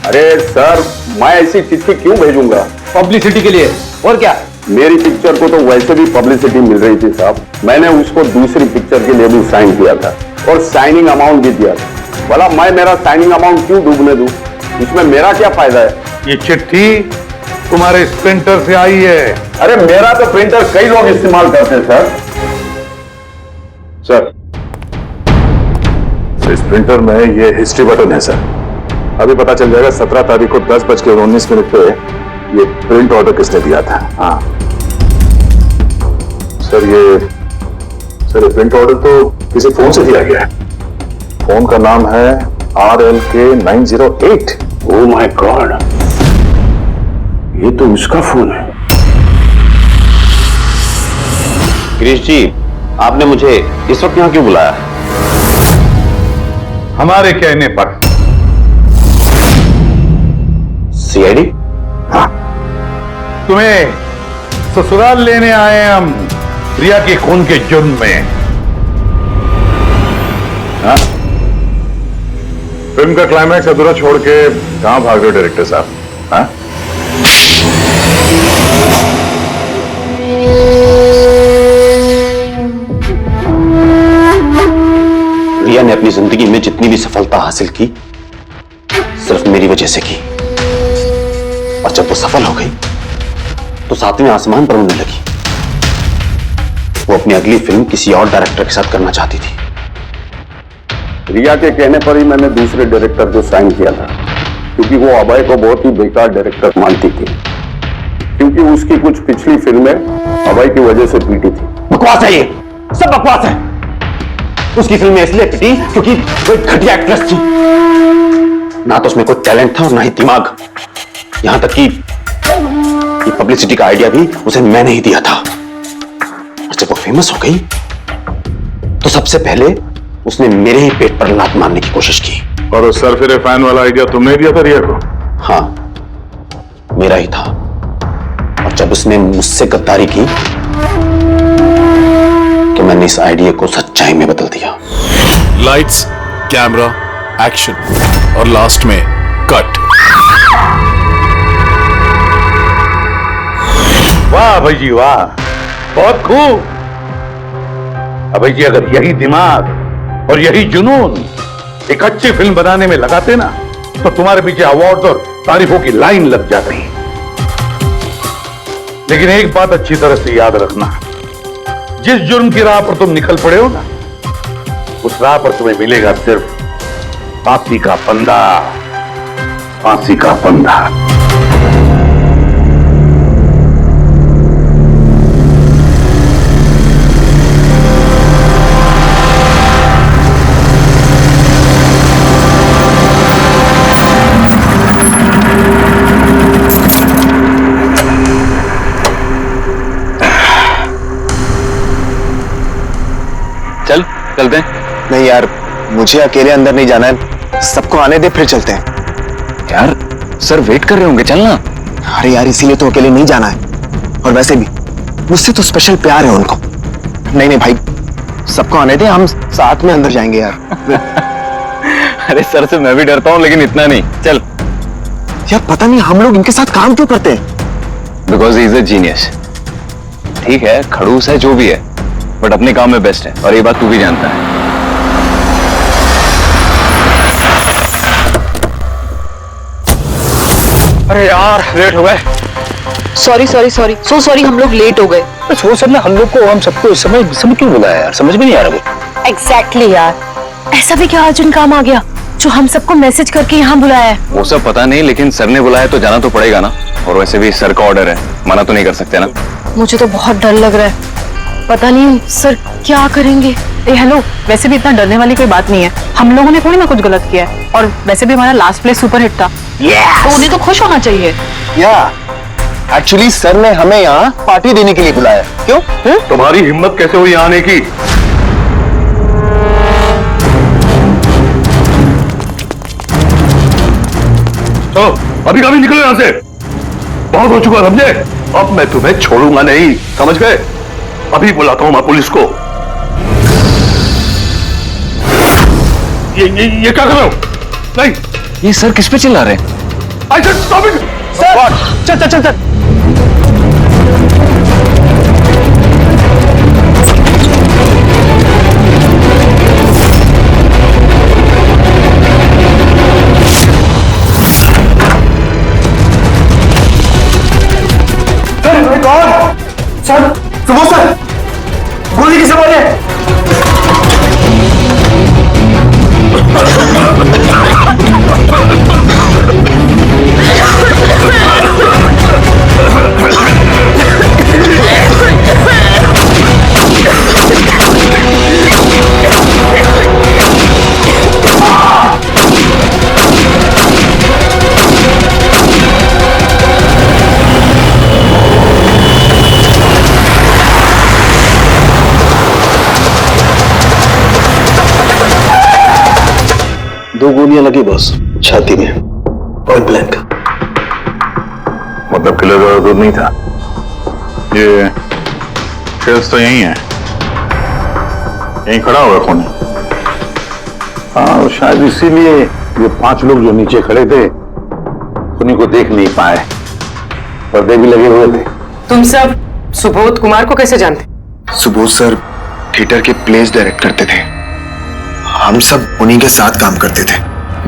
अरे सर, मैं ऐसी चिट्ठी क्यों भेजूंगा? पब्लिसिटी के लिए, और क्या? मेरी पिक्चर को तो वैसे भी पब्लिसिटी मिल रही थी साहब। मैंने उसको दूसरी पिक्चर के लिए भी साइन किया था और साइनिंग अमाउंट भी दिया था। भला मैं मेरा साइनिंग अमाउंट क्यों डूबने दूं? इसमें मेरा क्या फायदा है? ये चिट्ठी तुम्हारे प्रिंटर से आई है। अरे मेरा तो प्रिंटर कई लोग इस्तेमाल करते हैं सर। सर, इस प्रिंटर में ये हिस्ट्री बटन है सर। अभी पता चल जाएगा 17 तारीख को 10:19 पे ये प्रिंट ऑर्डर किसने दिया था। हाँ सर, ये प्रिंट ऑर्डर तो किसी फोन से दिया गया है। फोन का नाम है RLK908। ओह माय गॉड, ये तो उसका फोन है। गिरीश जी, आपने मुझे इस वक्त यहां क्यों बुलाया? हमारे कहने पर। सीआईडी? हाँ, तुम्हें ससुराल लेने आए हैं हम रिया के खून के जुर्म में। हाँ? फिल्म का क्लाइमैक्स अधूरा छोड़ के कहां भाग रहे हो डायरेक्टर साहब? हाँ? रिया ने अपनी जिंदगी में जितनी भी सफलता हासिल की सिर्फ मेरी वजह से की, और जब वो सफल हो गई तो सातवें आसमान पर उड़ने लगी। वो अपनी अगली फिल्म किसी और डायरेक्टर के साथ करना चाहती थी। रिया के कहने पर ही मैंने दूसरे डायरेक्टर को साइन किया था, क्योंकि वो अभय को बहुत ही बेकार डायरेक्टर मानती थी, क्योंकि उसकी कुछ पिछली फिल्में अभय की वजह से पीटी थी। बकवास है, ये सब बकवास है। उसकी फिल्में इसलिए पिटी क्योंकि वो एक घटिया एक्ट्रेस थी। ना तो उसमें कोई टैलेंट था और ना ही दिमाग। यहां तक कि पब्लिसिटी का आइडिया भी उसे मैंने ही दिया था। और जब वो फेमस हो गई तो सबसे पहले उसने मेरे ही पेट पर लात मारने की कोशिश की। और उस सरफिरे फैन वाला आइडिया तुमने दिया था रिया को? हाँ, मेरा ही था। और जब उसने मुझसे गद्दारी की तो मैंने इस आइडिया को सच्चाई में बदल दिया। लाइट्स, कैमरा, एक्शन और लास्ट में कट। वाह भाई जी वाह, बहुत खूब। अभय जी, अगर यही दिमाग और यही जुनून एक अच्छी फिल्म बनाने में लगाते ना, तो तुम्हारे पीछे अवार्ड और तारीफों की लाइन लग जाती। लेकिन एक बात अच्छी तरह से याद रखना, जिस जुर्म की राह पर तुम निकल पड़े हो ना, उस राह पर तुम्हें मिलेगा सिर्फ फांसी का फंदा, फांसी का फंदा। चल चलते हैं। नहीं यार, मुझे अकेले अंदर नहीं जाना है, सबको आने दे फिर चलते हैं। यार सर वेट कर रहे होंगे, चलना। अरे यार, इसीलिए तो अकेले नहीं जाना है। और वैसे भी मुझसे तो स्पेशल प्यार है उनको। नहीं नहीं भाई, सबको आने दे, हम साथ में अंदर जाएंगे यार। अरे सर से मैं भी डरता हूँ, लेकिन इतना नहीं। चल यार, पता नहीं हम लोग इनके साथ काम क्यों करते हैं। Because he is a genius. ठीक है, खड़ूस है, जो भी है, बट अपने काम में बेस्ट है, और ये बात तू भी जानता है। अरे यार लेट हो गए। Sorry sorry sorry, so sorry, हम लोग लेट हो गए। वो सब ने हम लोग को, हम सबको इस समय क्यों बुलाया यार, समझ में नहीं आ रहा वो। एग्जैक्टली यार, ऐसा भी क्या अर्जेंट काम आ गया जो हम सबको मैसेज करके यहाँ बुलाया है? वो सब पता नहीं, लेकिन सर ने बुलाया तो जाना तो पड़ेगा ना। और वैसे भी सर का ऑर्डर है, मना तो नहीं कर सकते ना। मुझे तो बहुत डर लग रहा है, पता नहीं सर क्या करेंगे। हेलो, वैसे भी इतना डरने वाली कोई बात नहीं है। हम लोगों ने थोड़ी ना कुछ गलत किया है, और वैसे भी हमारा लास्ट प्ले सुपर हिट था। तो उन्हें तो खुश होना चाहिए। या एक्चुअली सर ने हमें यहाँ पार्टी देने के लिए बुलाया। क्यों? तुम्हारी हिम्मत कैसे हुई आने की? तो अभी कभी निकलो यहां से, बहुत हो चुका समझे। अब मैं तुम्हें छोड़ूंगा नहीं, समझ गए? अभी बुलाता हूं मैं पुलिस को। ये क्या कर रहे हो? नहीं, ये सर किस पे चिल्ला रहे हैं? I said stop it! चल चल चल चल। सर, सुबह सर, गोली किसे मारी है? दो गोलियां लगी बॉस, छाती में, पॉइंट ब्लैंक। मतलब किलो ज्यादा दूर नहीं था। ये शेल्स तो यही है, यहीं खड़ा हुआ है खूनी। हाँ, शायद इसीलिए ये 5 लोग जो नीचे खड़े थे खूनी को देख नहीं पाए, पर्दे भी लगे हुए थे। तुम सब सुबोध कुमार को कैसे जानते? सुबोध सर थिएटर के प्लेस डायरेक्ट करते थे, हम सब उन्हीं के साथ काम करते थे।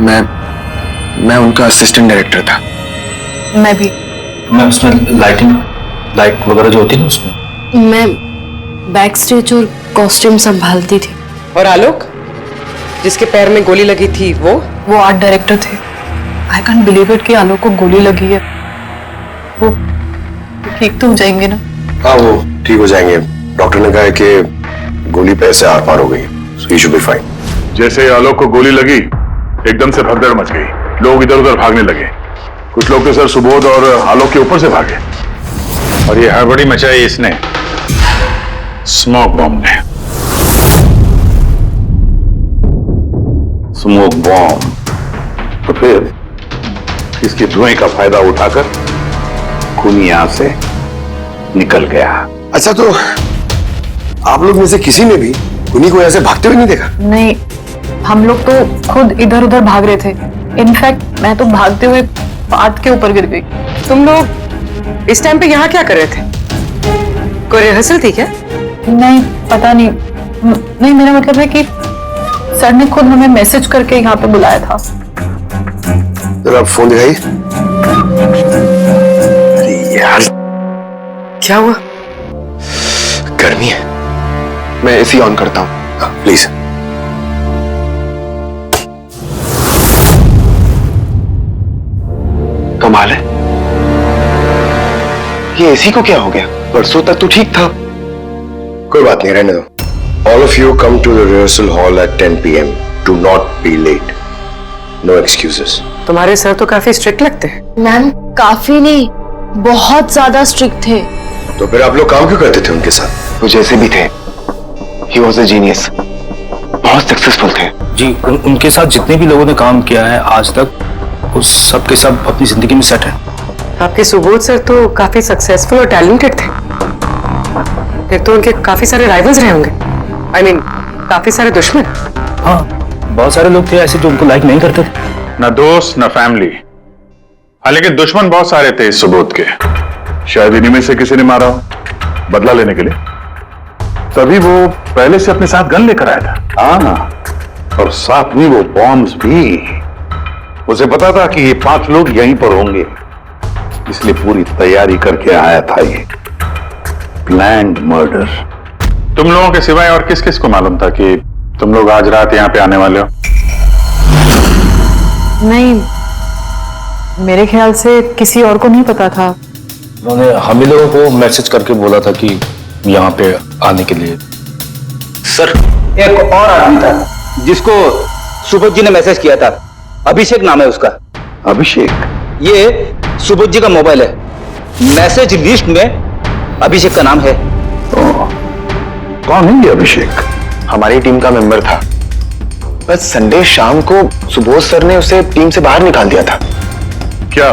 मैं उनका असिस्टेंट डायरेक्टर था। मैं भी। मैं उसमें लाइट वगैरह जो होती है ना उसमें। मैं बैक स्टेज और कॉस्ट्यूम संभालती थी। और आलोक, जिसके पैर में गोली लगी थी, वो आर्ट डायरेक्टर थे। आई कांट बिलीव इट कि आलोक को गोली लगी है। वो ठीक तो हो जाएंगे ना? हाँ, वो ठीक हो जाएंगे। डॉक्टर ने कहा है कि गोली पैर से आर पार हो गई, so he should be fine। जैसे आलोक को गोली लगी, एकदम से भगदड़ मच गई, लोग इधर उधर भागने लगे। कुछ लोग तो सर सुबोध और आलोक के ऊपर से भागे, और ये हड़बड़ी मचाई इसने, स्मोक बॉम्ब ने। Smoke bomb? तो फिर इसके धुएं का फायदा उठाकर खूनी यहां से निकल गया। अच्छा, तो आप लोग में से किसी ने भी खूनी को ऐसे भागते हुए नहीं देखा? नहीं, हम लोग तो खुद इधर उधर भाग रहे थे। इनफैक्ट मैं तो भागते हुए पाथ के ऊपर गिर गई। तुम लोग इस टाइम पे यहाँ क्या कर रहे थे? कोई रिहर्सल थी क्या? नहीं, पता नहीं। नहीं, मेरा मतलब है कि सर ने खुद हमें मैसेज करके यहाँ पे बुलाया था। जरा आप फोन दिखाइए। अरे यार, क्या हुआ? गर्मी है, मैं एसी ऑन करता हूँ, प्लीज। कमाल है, ये एसी को क्या हो गया? परसों तक तो ठीक था। कोई बात नहीं, रहने दो। All of you come to the rehearsal hall at 10 p.m. Do not be late. No excuses. तुम्हारे सर तो काफी स्ट्रिक्ट लगते हैं। मैम, काफी नहीं, बहुत ज्यादा स्ट्रिक्ट थे। तो फिर आप लोग काम क्यों करते थे उनके साथ? वो जैसे भी थे, he was a genius. बहुत सक्सेसफुल थे। जी, उनके साथ जितने भी लोगों ने काम किया है आज तक, उस सब के सब अपनी जिंदगी में सेट है। आपके सुबोध सर तो काफी सक्सेसफुल और टैलेंटेड थे। फिर तो उनके काफी सारे राइवल्स रहे होंगे। I mean, काफी सारे दुश्मन। हाँ, बहुत सारे लोग थे ऐसे जो उनको लाइक नहीं करते थे। ना दोस्त ना फैमिली, हालांकि दुश्मन बहुत सारे थे इस सुबोध के। शायद इन्हीं में से किसी ने मारा हो, बदला लेने के लिए। तभी वो पहले से अपने साथ गन लेकर आया था। हाँ, और साथ में वो बॉम्ब्स भी। उसे पता था कि ये 5 लोग यहीं पर होंगे, इसलिए पूरी तैयारी करके आया था ये प्लान्ड मर्डर। तुम लोगों के सिवाय और किस किस को मालूम था कि तुम लोग आज रात यहाँ पे आने वाले हो? नहीं, मेरे ख्याल से किसी और को नहीं पता था। उन्होंने हम ही लोगों को मैसेज करके बोला था कि यहाँ पे आने के लिए। सर, एक और आदमी था जिसको सुबोध जी ने मैसेज किया था। अभिषेक नाम है उसका। अभिषेक? ये सुबोध जी का मोबाइल है, मैसेज लिस्ट में अभिषेक का नाम है। कौन है ये अभिषेक? हमारी टीम का मेंबर था, बस संडे शाम को सुबोध सर ने उसे टीम से बाहर निकाल दिया था। क्या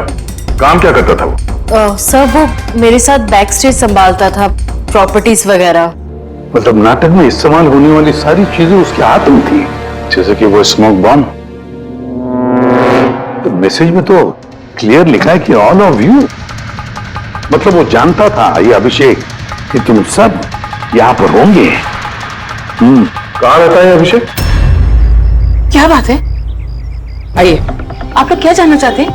काम क्या करता था वो? सर, वो मेरे साथ बैक स्टेज संभालता था, प्रॉपर्टीज वगैरह। मतलब नाटक में इस्तेमाल होने वाली सारी चीजें उसके हाथ में थी, जैसे कि वो स्मोक बॉम्ब। तो मैसेज में तो क्लियर लिखा है कि ऑल ऑफ यू। मतलब वो जानता था, ये अभिषेक, कि तुम सब यहां पर होंगे। कहाँ रहता है अभिषेक? क्या बात है? आइए। आप लोग क्या जानना चाहते हैं?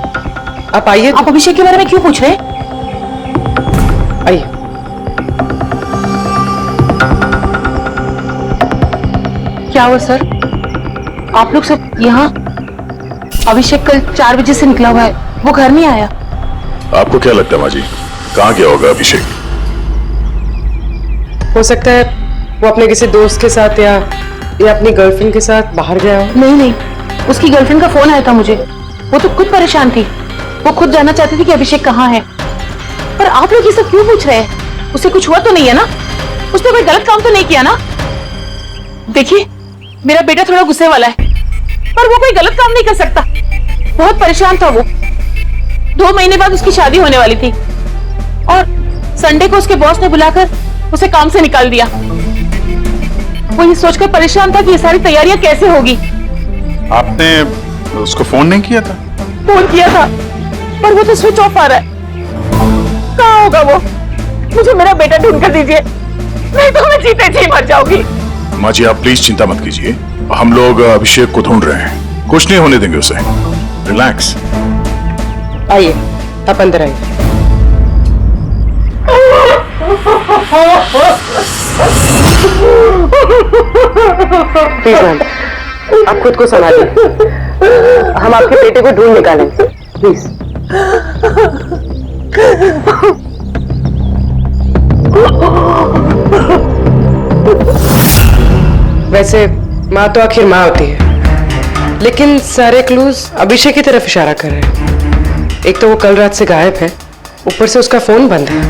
आप आइए। आप अभिषेक के बारे में क्यों पूछ रहे हैं? आइए। क्या हुआ सर? आप लोग सब यहाँ? अभिषेक कल 4 बजे से निकला हुआ है, वो घर नहीं आया। आपको क्या लगता है माँ जी, कहाँ गया होगा अभिषेक? हो सकता है वो अपने किसी दोस्त के साथ या अपनी गर्लफ्रेंड के साथ बाहर गया हो। नहीं, उसकी गर्लफ्रेंड का फोन आया था मुझे। वो तो खुद परेशान थी, वो खुद जानना चाहती थी कि अभिषेक कहाँ है। पर आप लोग ये सब क्यों पूछ रहे हैं? उसे कुछ हुआ तो नहीं है ना? उसने कोई गलत काम तो नहीं किया ना? देखिए, मेरा बेटा थोड़ा गुस्से वाला है, पर वो कोई गलत काम नहीं कर सकता। बहुत परेशान था वो। 2 महीने बाद उसकी शादी होने वाली थी, और संडे को उसके बॉस ने बुलाकर उसे काम से निकाल दिया। वो ये सोचकर परेशान था कि ये सारी तैयारियां कैसे होगी। आपने उसको फोन नहीं किया था? फोन किया था पर वो तो स्विच ऑफ आ रहा है। कहाँ होगा वो? मुझे मेरा बेटा ढूंढ कर दीजिए, नहीं तो मैं जीते जी मर जाऊंगी। माँ जी आप प्लीज चिंता मत कीजिए, हम लोग अभिषेक को ढूंढ रहे हैं, कुछ नहीं होने देंगे उसे। रिलैक्स। आइए आप अंदर आइए। प्लीज मैम, आप खुद को संभालिए, हम आपके बेटे को ढूंढ निकालेंगे, प्लीज। वैसे माँ तो आखिर माँ होती है, लेकिन सारे क्लूज अभिषेक की तरफ इशारा कर रहे हैं। एक तो वो कल रात से गायब है, ऊपर से उसका फोन बंद है।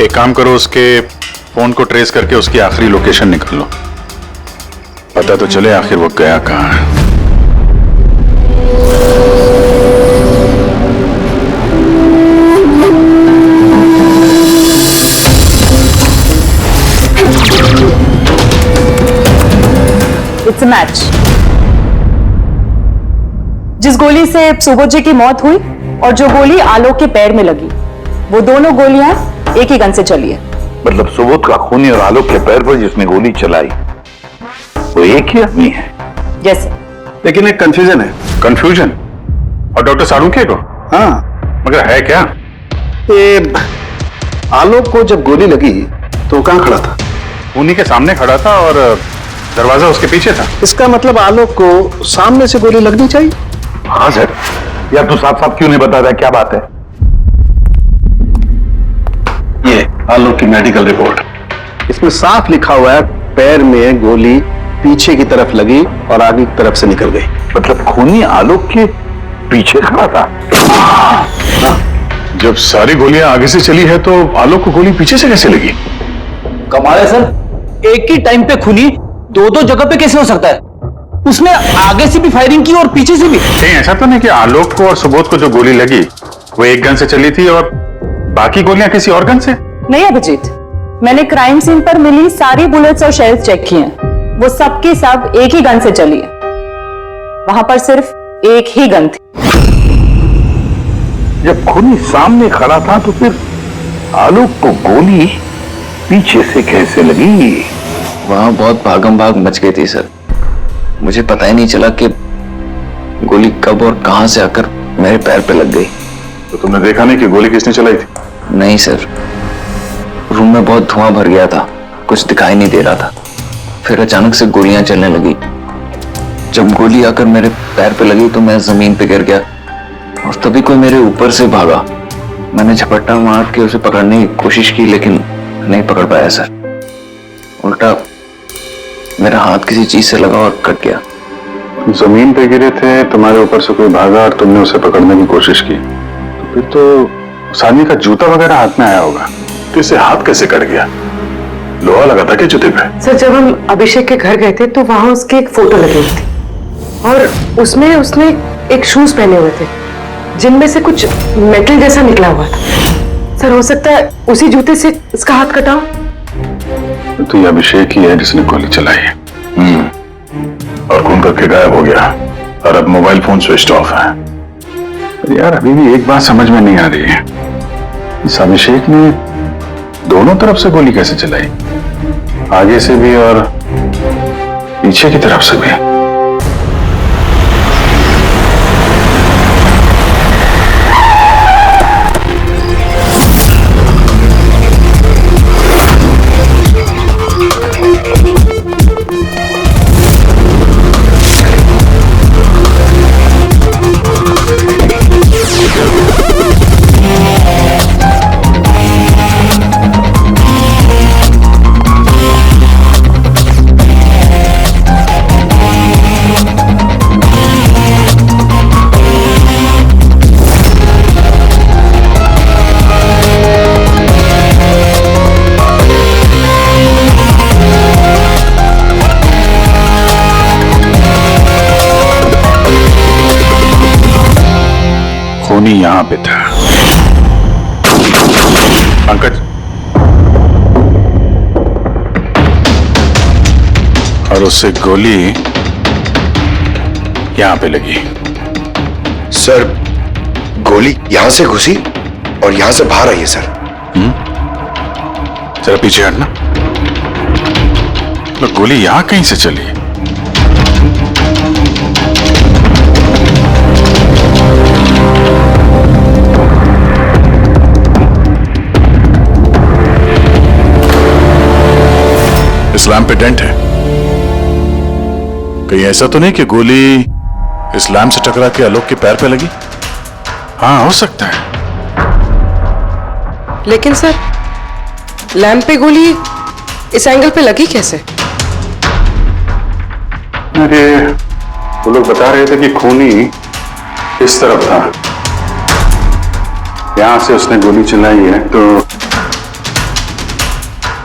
एक काम करो, उसके फोन को ट्रेस करके उसकी आखिरी लोकेशन निकाल लो, पता तो चले आखिर वो गया कहाँ है। It's a match. जिस गोली से सुबोध जी की मौत हुई और जो गोली आलोक के पैर में लगी, वो दोनों गोलियां एक ही गन से चली है। मतलब सुबोध का खूनी और आलोक के पैर पर जिसने गोली चलाई वो एक ही आदमी है? जैसे। लेकिन एक कंफ्यूजन है। कंफ्यूजन? और डॉक्टर सालुंखे को? हाँ, मगर है क्या? ये आलोक को जब गोली लगी तो कहाँ खड़ा था? खूनी के सामने खड़ा था और दरवाजा उसके पीछे था। इसका मतलब आलोक को सामने से गोली लगनी चाहिए। हाँ सर, यार तू साफ साफ क्यों नहीं बता रहा, क्या बात है? ये आलोक की मेडिकल रिपोर्ट, इसमें साफ लिखा हुआ है पैर में गोली पीछे की तरफ लगी और आगे की तरफ से निकल गई। मतलब खूनी आलोक के पीछे खड़ा था? जब सारी गोलियां आगे से चली है तो आलोक को गोली पीछे से कैसे लगी? कमाल है सर, एक ही टाइम पे खूनी दो दो जगह पे कैसे हो सकता है? उसने आगे से भी फायरिंग की और पीछे से भी। कहीं ऐसा तो नहीं कि आलोक को और सुबोध को जो गोली लगी वो एक गन से चली थी और बाकी गोलियां किसी और गन से? नहीं अभिजीत, मैंने क्राइम सीन पर मिली सारी बुलेट्स और शेल्स चेक किए हैं, वो सब की सब एक ही गन से चली है। वहां पर सिर्फ एक ही गन थी। जब खूनी सामने खड़ा था तो फिर आलोक को गोली पीछे से कैसे लगी? वहां बहुत भागम भाग मच गई थी सर, मुझे पता ही नहीं चला कि गोली कब और कहां से आकर मेरे पैर पे लग गई। तो तुमने देखा नहीं कि गोली किसने चलाई थी? नहीं सर, रूम में बहुत धुआं भर गया था, कुछ दिखाई नहीं दे रहा था। फिर अचानक से गोलियां चलने लगी। जब गोली आकर मेरे पैर पे लगी तो मैं जमीन पे गिर गया और तभी कोई मेरे ऊपर से भागा। मैंने झपट्टा मार के उसे पकड़ने की कोशिश की लेकिन नहीं पकड़ पाया सर, उल्टा मेरा हाथ किसी चीज से लगा और कट गया। जमीन पे गिरे थे, तुम्हारे ऊपर से कोई भागा और तुमने उसे पकड़ने की कोशिश की, तो फिर तो सानी का जूता वगैरह हाथ में आया होगा। तो इसे हाथ कैसे कट गया? लोहा लगा था क्या जूते पे? सर जब हम अभिषेक के घर गए थे तो वहां उसकी एक फोटो लगी हुई थी और उसमें उसने एक शूज पहने हुए थे जिनमें से कुछ मेटल जैसा निकला हुआ था। सर हो सकता है उसी जूते से इसका हाथ कटा हो। तो ये अभिषेक ही है जिसने गोली चलाई है। और खून करके गायब हो गया और अब मोबाइल फोन स्विच ऑफ है। यार अभी भी एक बात समझ में नहीं आ रही है, इस अभिषेक ने दोनों तरफ से गोली कैसे चलाई, आगे से भी और पीछे की तरफ से भी? खूनी यहां पे था। पंकज, और उससे गोली यहां पे लगी। सर, गोली यहां से घुसी और यहां से बाहर आई है सर। जरा पीछे हटना। तो गोली यहां कहीं से चली है? इस लैंप पे डेंट है। कहीं ऐसा तो नहीं कि गोली इस लैंप से टकरा के आलोक के पैर पे लगी? हाँ, हो सकता है। लेकिन सर, लैंप पे गोली इस एंगल पे लगी कैसे? अरे, वो लोग बता रहे थे कि खूनी इस तरफ था। यहां से उसने गोली चलाई है तो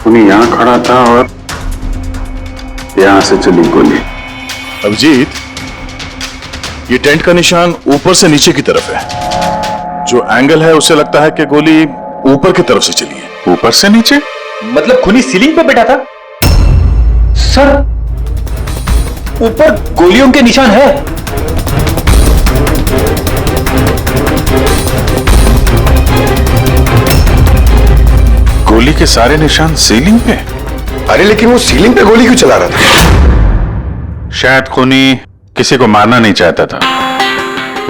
खूनी यहां खड़ा था और यहां से चली गोली। अभिजीत, ये टेंट का निशान ऊपर से नीचे की तरफ है। जो एंगल है उससे लगता है कि गोली ऊपर की तरफ से चली है। ऊपर से नीचे मतलब खूनी सीलिंग पे बैठा था? सर, ऊपर गोलियों के निशान है। गोली के सारे निशान सीलिंग पे? अरे लेकिन वो सीलिंग पे गोली क्यों चला रहा था? शायद खूनी किसी को मारना नहीं चाहता था।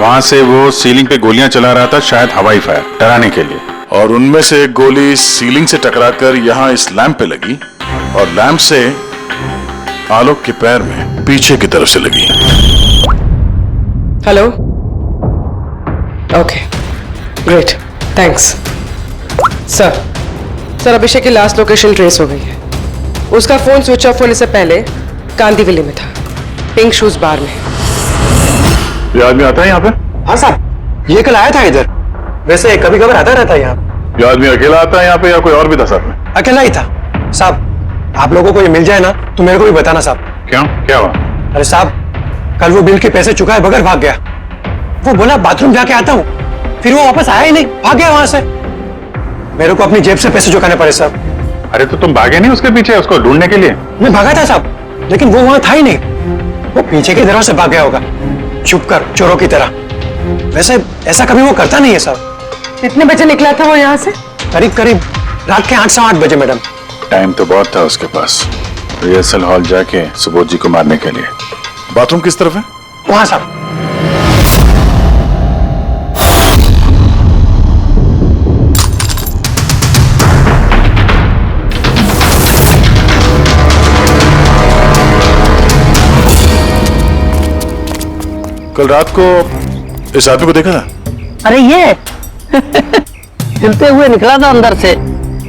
वहां से वो सीलिंग पे गोलियां चला रहा था, शायद हवाई फायर, डराने के लिए। और उनमें से एक गोली सीलिंग से टकराकर यहां इस लैंप पे लगी और लैंप से आलोक के पैर में पीछे की तरफ से लगी। Hello. Okay, great, thanks. Sir, Abhishek की लास्ट लोकेशन ट्रेस हो गई है। उसका फोन स्विच ऑफ होने से पहले कांदीवली में था, पिंक शूज बार में। ये आदमी आता है यहाँ पे? हाँ साहब, ये कल आया था इधर। वैसे कभी कभार आता रहता है यहाँ। ये आदमी अकेला आता है यहाँ पे या कोई और भी था साथ में? अकेला ही था साहब। आप लोगों को ये मिल जाए ना तो मेरे को भी बताना साहब। क्यों, क्या हुआ? अरे साहब, कल वो बिल के पैसे चुकाए बगैर भाग गया। वो बोला बाथरूम जाके आता हूँ, फिर वो वापस आया ही नहीं, भाग गया वहां से। मेरे को अपनी जेब से पैसे चुकाने पड़े साहब। अरे तो तुम भागे नहीं उसके पीछे उसको ढूंढने के लिए? मैं भागा था साहब, लेकिन वो वहां था ही नहीं। वो पीछे की तरफ से भाग गया होगा, छुप कर, चोरों की तरह। वैसे ऐसा कभी वो करता नहीं है साहब। कितने बजे निकला था वो यहाँ से? करीब रात के 8 सवा 8 बजे मैडम। टाइम तो बहुत था उसके पास, रिहर्सल हॉल जाके सुबोध जी को मारने के लिए। बाथरूम किस तरफ है? वहां साहब। कल रात को इस आदमी को देखा था? अरे ये हिलते हुए निकला था अंदर से।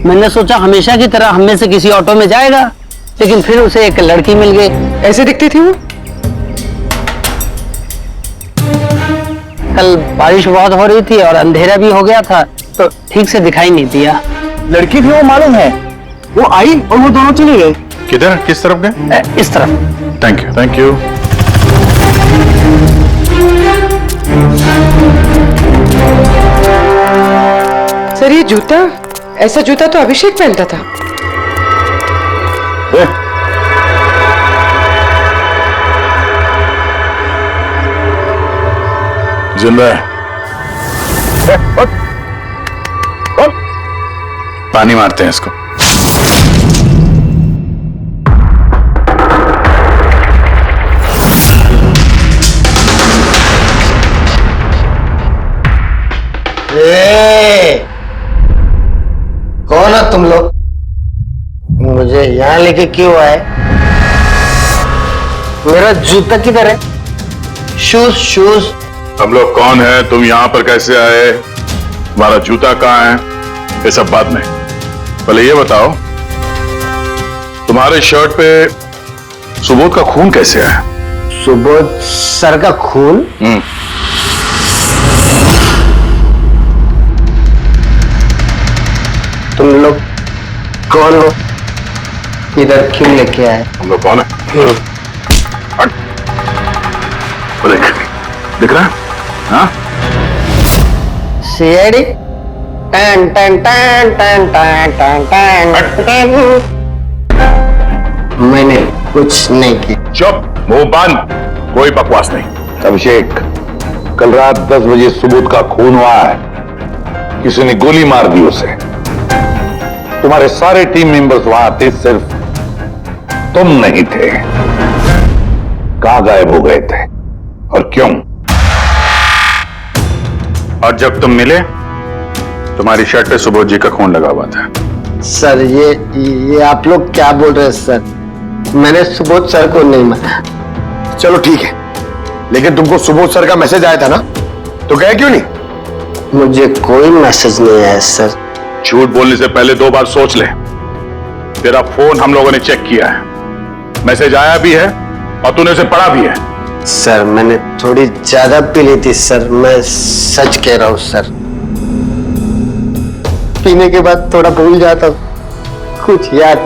मैंने सोचा हमेशा की तरह हम में से किसी ऑटो में जाएगा, लेकिन फिर उसे एक लड़की मिल गई। ऐसे दिखती थी वो? कल बारिश बहुत हो रही थी और अंधेरा भी हो गया था, तो ठीक से दिखाई नहीं दिया। लड़की भी वो मालूम है, वो आई और वो दोनों चले गए। किधर, किस तरफ गए? इस तरफ। Thank you, thank you. Sir, ये जूता, ऐसा जूता तो अभिषेक पहनता था। जिंदा है। पानी मारते हैं इसको। कौन हो तुम लोग? मुझे यहाँ लेके क्यों आए? मेरा जूता किधर है? शूज। हम लोग कौन है, तुम यहाँ पर कैसे आए, तुम्हारा जूता कहाँ है, ये सब बात नहीं। पहले ये बताओ, तुम्हारे शर्ट पे सुबोध का खून कैसे आया? सुबोध सर का खून? तुम लोग कौन हो? इधर क्यों लेके आए? हम लोग कौन है? दिख रहा है? हाँ? CID? Tan tan tan tan tan tan tan मैंने कुछ नहीं किया। चुप, मुंह बंद, कोई बकवास नहीं। अभिषेक, कल रात 10 बजे सुबोध का खून हुआ है। किसी ने गोली मार दी उसे। तुम्हारे सारे टीम मेंबर्स वहां थे, सिर्फ तुम नहीं थे। कहां गायब हो गए थे और क्यों? और जब तुम मिले, तुम्हारी शर्ट पे सुबोध जी का खून लगा हुआ था। सर ये आप लोग क्या बोल रहे हैं सर? मैंने सुबोध सर को नहीं मारा। चलो ठीक है, लेकिन तुमको सुबोध सर का मैसेज आया था ना, तो गए क्यों नहीं? मुझे कोई मैसेज नहीं आया सर। झूठ बोलने से पहले 2 बार सोच ले। तेरा फोन हम लोगों ने चेक किया है, मैसेज आया भी है और तूने उसे पढ़ा भी है। सर मैंने थोड़ी ज्यादा पी ली थी सर, मैं सच कह रहा हूं सर। पीने के बाद थोड़ा भूल जाता हूं, कुछ याद।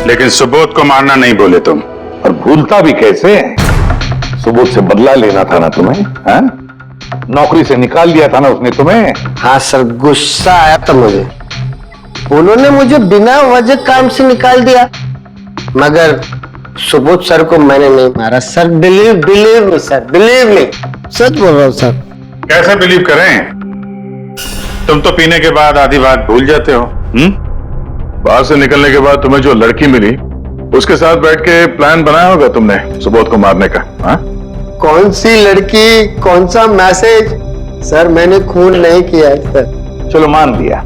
लेकिन सुबोध को मारना नहीं बोले तुम। और भूलता भी कैसे? सुबोध से बदला लेना था ना तुम्हें, हाँ? नौकरी से निकाल दिया था ना उसने तुम्हें। हाँ सर, गुस्सा आया था मुझे। उन्होंने मुझे बिना वजह काम से निकाल दिया, मगर सुबोध सर को मैंने नहीं मारा sir. Believe sir, believe me, सच बोल रहा हूँ सर। कैसे बिलीव करें? तुम तो पीने के बाद आधी बात भूल जाते हो। बाहर से निकलने के बाद तुम्हें जो लड़की मिली, उसके साथ बैठ के प्लान बनाया होगा तुमने सुबोध को मारने का। हाँ? कौन सी लड़की, कौन सा मैसेज? सर मैंने खून नहीं किया है सर। चलो मान लिया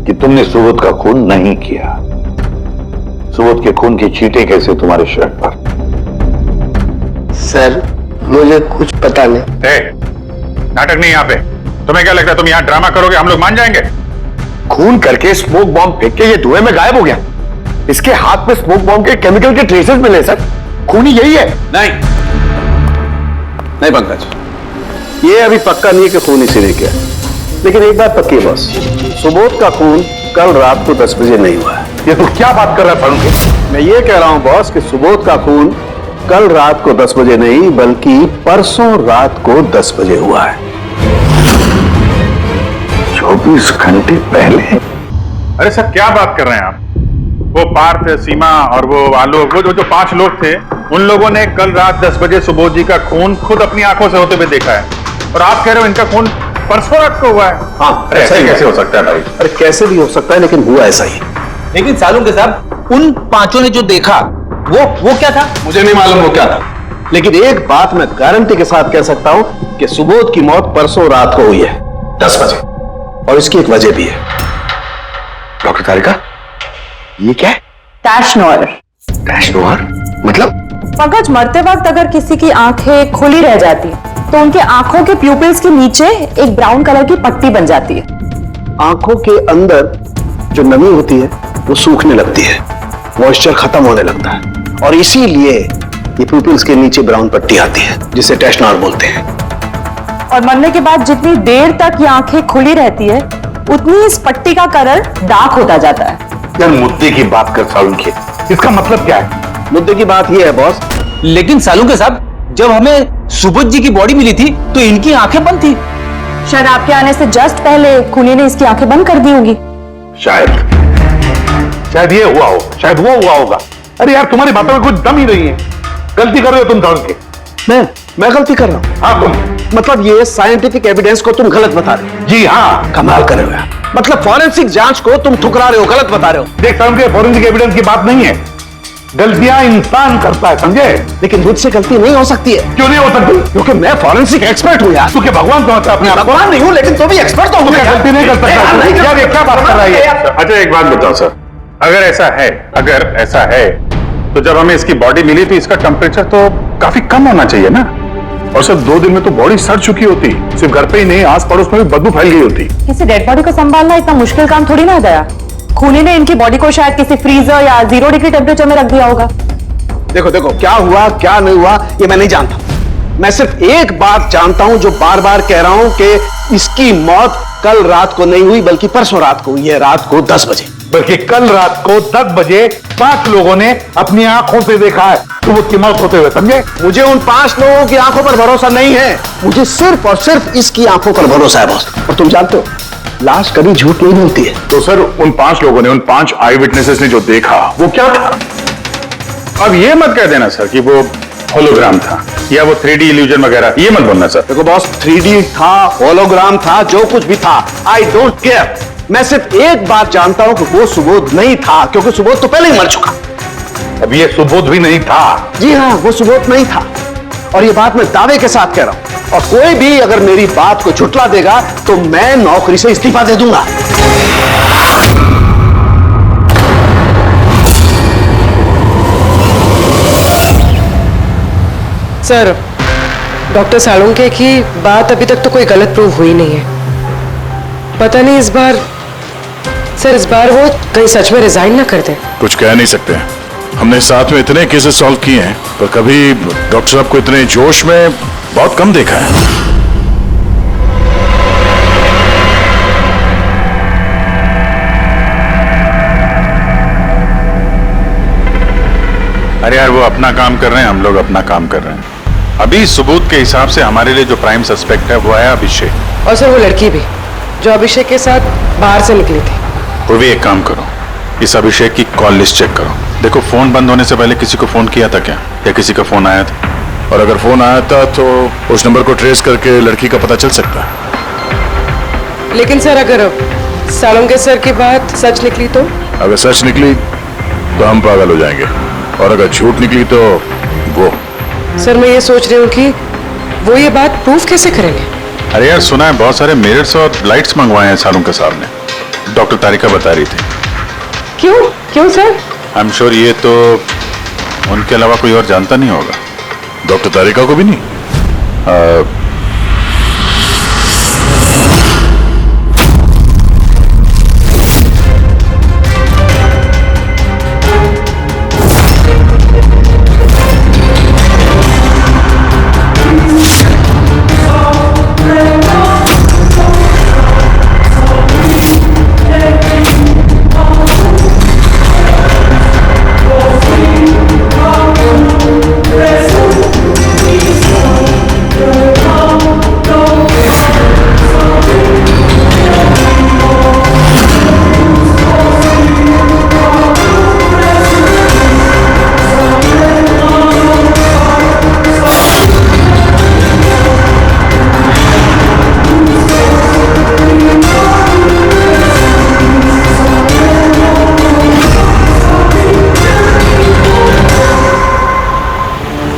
कि तुमने सुबोध का खून नहीं किया। सुबोध के खून की छींटे कैसे तुम्हारे शर्ट पर? सर मुझे कुछ पता नहीं। नाटक नहीं यहाँ पे। तुम्हें क्या लगता है तुम यहाँ ड्रामा करोगे, हम लोग मान जाएंगे? खून करके स्मोक बॉम्ब फेंक के ये धुएं में गायब हो गया। इसके हाथ में स्मोक बॉम्ब के केमिकल के ट्रेसेस मिले सर। खूनी यही है। नहीं पंकज, ये अभी पक्का नहीं है कि खून इसी ने किया, लेकिन एक बात पक्की है बॉस, सुबोध का खून कल रात को 10 बजे नहीं हुआ है। ये तो क्या बात कर रहा है पंकज? मैं ये कह रहा हूं बॉस कि सुबोध का खून कल रात को 10 बजे नहीं, बल्कि परसों रात को 10 बजे हुआ है। 24 घंटे पहले? अरे सर क्या बात कर रहे हैं आप? वो पार्थ, सीमा और वो आलोक, वो जो 5 लोग थे, उन लोगों ने कल रात 10 बजे सुबोध जी का खून खुद अपनी आंखों से होते हुए देखा है, और आप कह रहे हो इनका खून परसों रात को हुआ है? हाँ, ऐसा ही कैसे हो सकता है भाई? अरे कैसे भी हो सकता है, लेकिन हुआ ऐसा ही। लेकिन सालुंके साहब, उन 5 ने जो देखा वो क्या था? मुझे नहीं मालूम वो क्या था, लेकिन एक बात मैं गारंटी के साथ कह सकता हूं कि सुबोध की मौत परसों रात को हुई है 10 बजे, और इसकी एक वजह भी है। डॉक्टर तारिका, ये क्या है? टैश नोयर। टैश नोयर मतलब? पंकज, मरते वक्त अगर किसी की आंखें खुली रह जाती तो उनके आंखों के प्यूपिल्स के नीचे एक ब्राउन कलर की पट्टी बन जाती है। आंखों के अंदर जो नमी होती है वो सूखने लगती है, मॉइस्चर खत्म होने लगता है, और इसीलिए ये प्यूपिल्स के नीचे ब्राउन पट्टी आती है, जिसे टैश नोयर बोलते हैं। और मरने के बाद जितनी देर तक ये आंखें खुली रहती है, उतनी इस पट्टी का कलर डार्क होता जाता है। यार मुद्दे की बात कर सालुंके, इसका मतलब क्या है? मुद्दे की बात यह है बॉस, लेकिन सालुंके साहब, जब हमें सुबोध जी की बॉडी मिली थी तो इनकी आंखें बंद थी। शायद आपके आने से जस्ट पहले खूनी ने इसकी आंखें बंद कर दी होंगी। शायद ये हुआ हो, शायद वो हुआ होगा। अरे यार तुम्हारी बातों में कुछ दम ही नहीं है। गलती कर रहे हो तुम सालुंके। मैं गलती कर रहा हूं? हाँ तुम। मतलब ये साइंटिफिक एविडेंस को तुम गलत बता रहे हो? जी हाँ। कमाल कर रहे हो यार, मतलब फॉरेंसिक जांच को तुम ठुकरा रहे हो, गलत बता रहे हो। देख सालुंके, फॉरेंसिक एविडेंस की बात नहीं है, गलतियां इंसान करता है, समझे? लेकिन मुझसे गलती नहीं हो सकती है। क्यों नहीं हो सकती? क्योंकि मैं फॉरेंसिक एक्सपर्ट हूं यार। तू क्या भगवान समझता है अपने आप को? भगवान नहीं हूं, लेकिन तो भी एक्सपर्ट तो हूं। गलती नहीं कर सकता। यार ये क्या बात कर रहा है? अच्छा एक बात बताओ सर, अगर ऐसा है तो जब हमें इसकी बॉडी मिली तो इसका टेम्परेचर तो काफी कम होना चाहिए ना, और सिर्फ 2 दिन में तो बॉडी सड़ चुकी होती। सिर्फ घर पे ही नहीं, आस पड़ोस में भी बदबू फैल गई होती। किसी डेड बॉडी को संभालना इतना मुश्किल काम थोड़ी ना गया। खूनी ने इनकी बॉडी को शायद किसी फ्रीजर या 0 डिग्री टेम्परेचर में रख दिया होगा। देखो क्या हुआ क्या नहीं हुआ ये मैं नहीं जानता। मैं सिर्फ एक बात जानता हूं, जो बार बार कह रहा हूं, कि इसकी मौत कल रात को नहीं हुई, बल्कि परसों रात को हुई है, रात को 10 बजे। बल्कि कल रात को 10 बजे 5 लोगों ने अपनी आंखों से देखा है सुबोध की मौत होते हुए, समझे? मुझे उन 5 लोगों की आंखों पर भरोसा नहीं है, मुझे सिर्फ और सिर्फ इसकी आंखों पर भरोसा है बॉस। और तुम जानते हो लाश कभी झूठ नहीं बोलती है। तो सर उन 5 लोगों ने, उन 5 आई विटनेसेस ने जो देखा वो क्या था? अब ये मत कह देना सर कि वो होलोग्राम था या वो 3D इल्यूजन वगैरह, ये मत बोलना सर। देखो बॉस, 3D था, होलोग्राम था, जो कुछ भी था, आई डोंट केयर। मैं सिर्फ एक बात जानता हूं कि वो सुबोध नहीं था, क्योंकि सुबोध तो पहले ही मर चुका। अब ये सुबोध भी नहीं था। जी हाँ, वो सुबोध नहीं था, और ये बात मैं दावे के साथ कह रहा हूं। और कोई भी अगर मेरी बात को झुठला देगा तो मैं नौकरी से इस्तीफा दे दूंगा। सर, डॉक्टर सालुंके की बात अभी तक तो कोई गलत प्रूव हुई नहीं है। पता नहीं इस बार वो कहीं सच में रिजाइन ना कर दे। कुछ कह नहीं सकते, हमने साथ में इतने केसेस सॉल्व किए हैं, पर कभी डॉक्टर साहब को इतने जोश में बहुत कम देखा है। अरे यार, वो अपना काम कर रहे हैं, हम लोग अपना काम कर रहे हैं। अभी सबूत के हिसाब से हमारे लिए जो प्राइम सस्पेक्ट है वो है अभिषेक। और सर वो लड़की भी जो अभिषेक के साथ बाहर से निकली थी। वो भी एक काम करो, इस अभिषेक की कॉल लिस्ट चेक करो। देखो, फोन बंद होने से पहले किसी को फोन किया था क्या, या किसी का फोन आया था? और अगर फोन आया था तो उस नंबर को ट्रेस करके लड़की का पता चल सकता है। लेकिन सर, अगर सालुंके सर की बात सच निकली तो? अगर सच निकली तो हम पागल हो जाएंगे, और अगर झूठ निकली तो वो। सर, मैं ये सोच रही हूँ कि वो ये बात प्रूफ कैसे करेंगे? अरे यार, सुना है बहुत सारे मिरर्स और लाइट्स मंगवाए हैं सालुंके साहब ने, डॉक्टर तारिका बता रही थी। क्यों सर? आई एम श्योर ये तो उनके अलावा कोई और जानता नहीं होगा, डॉक्टर तारिका को भी नहीं।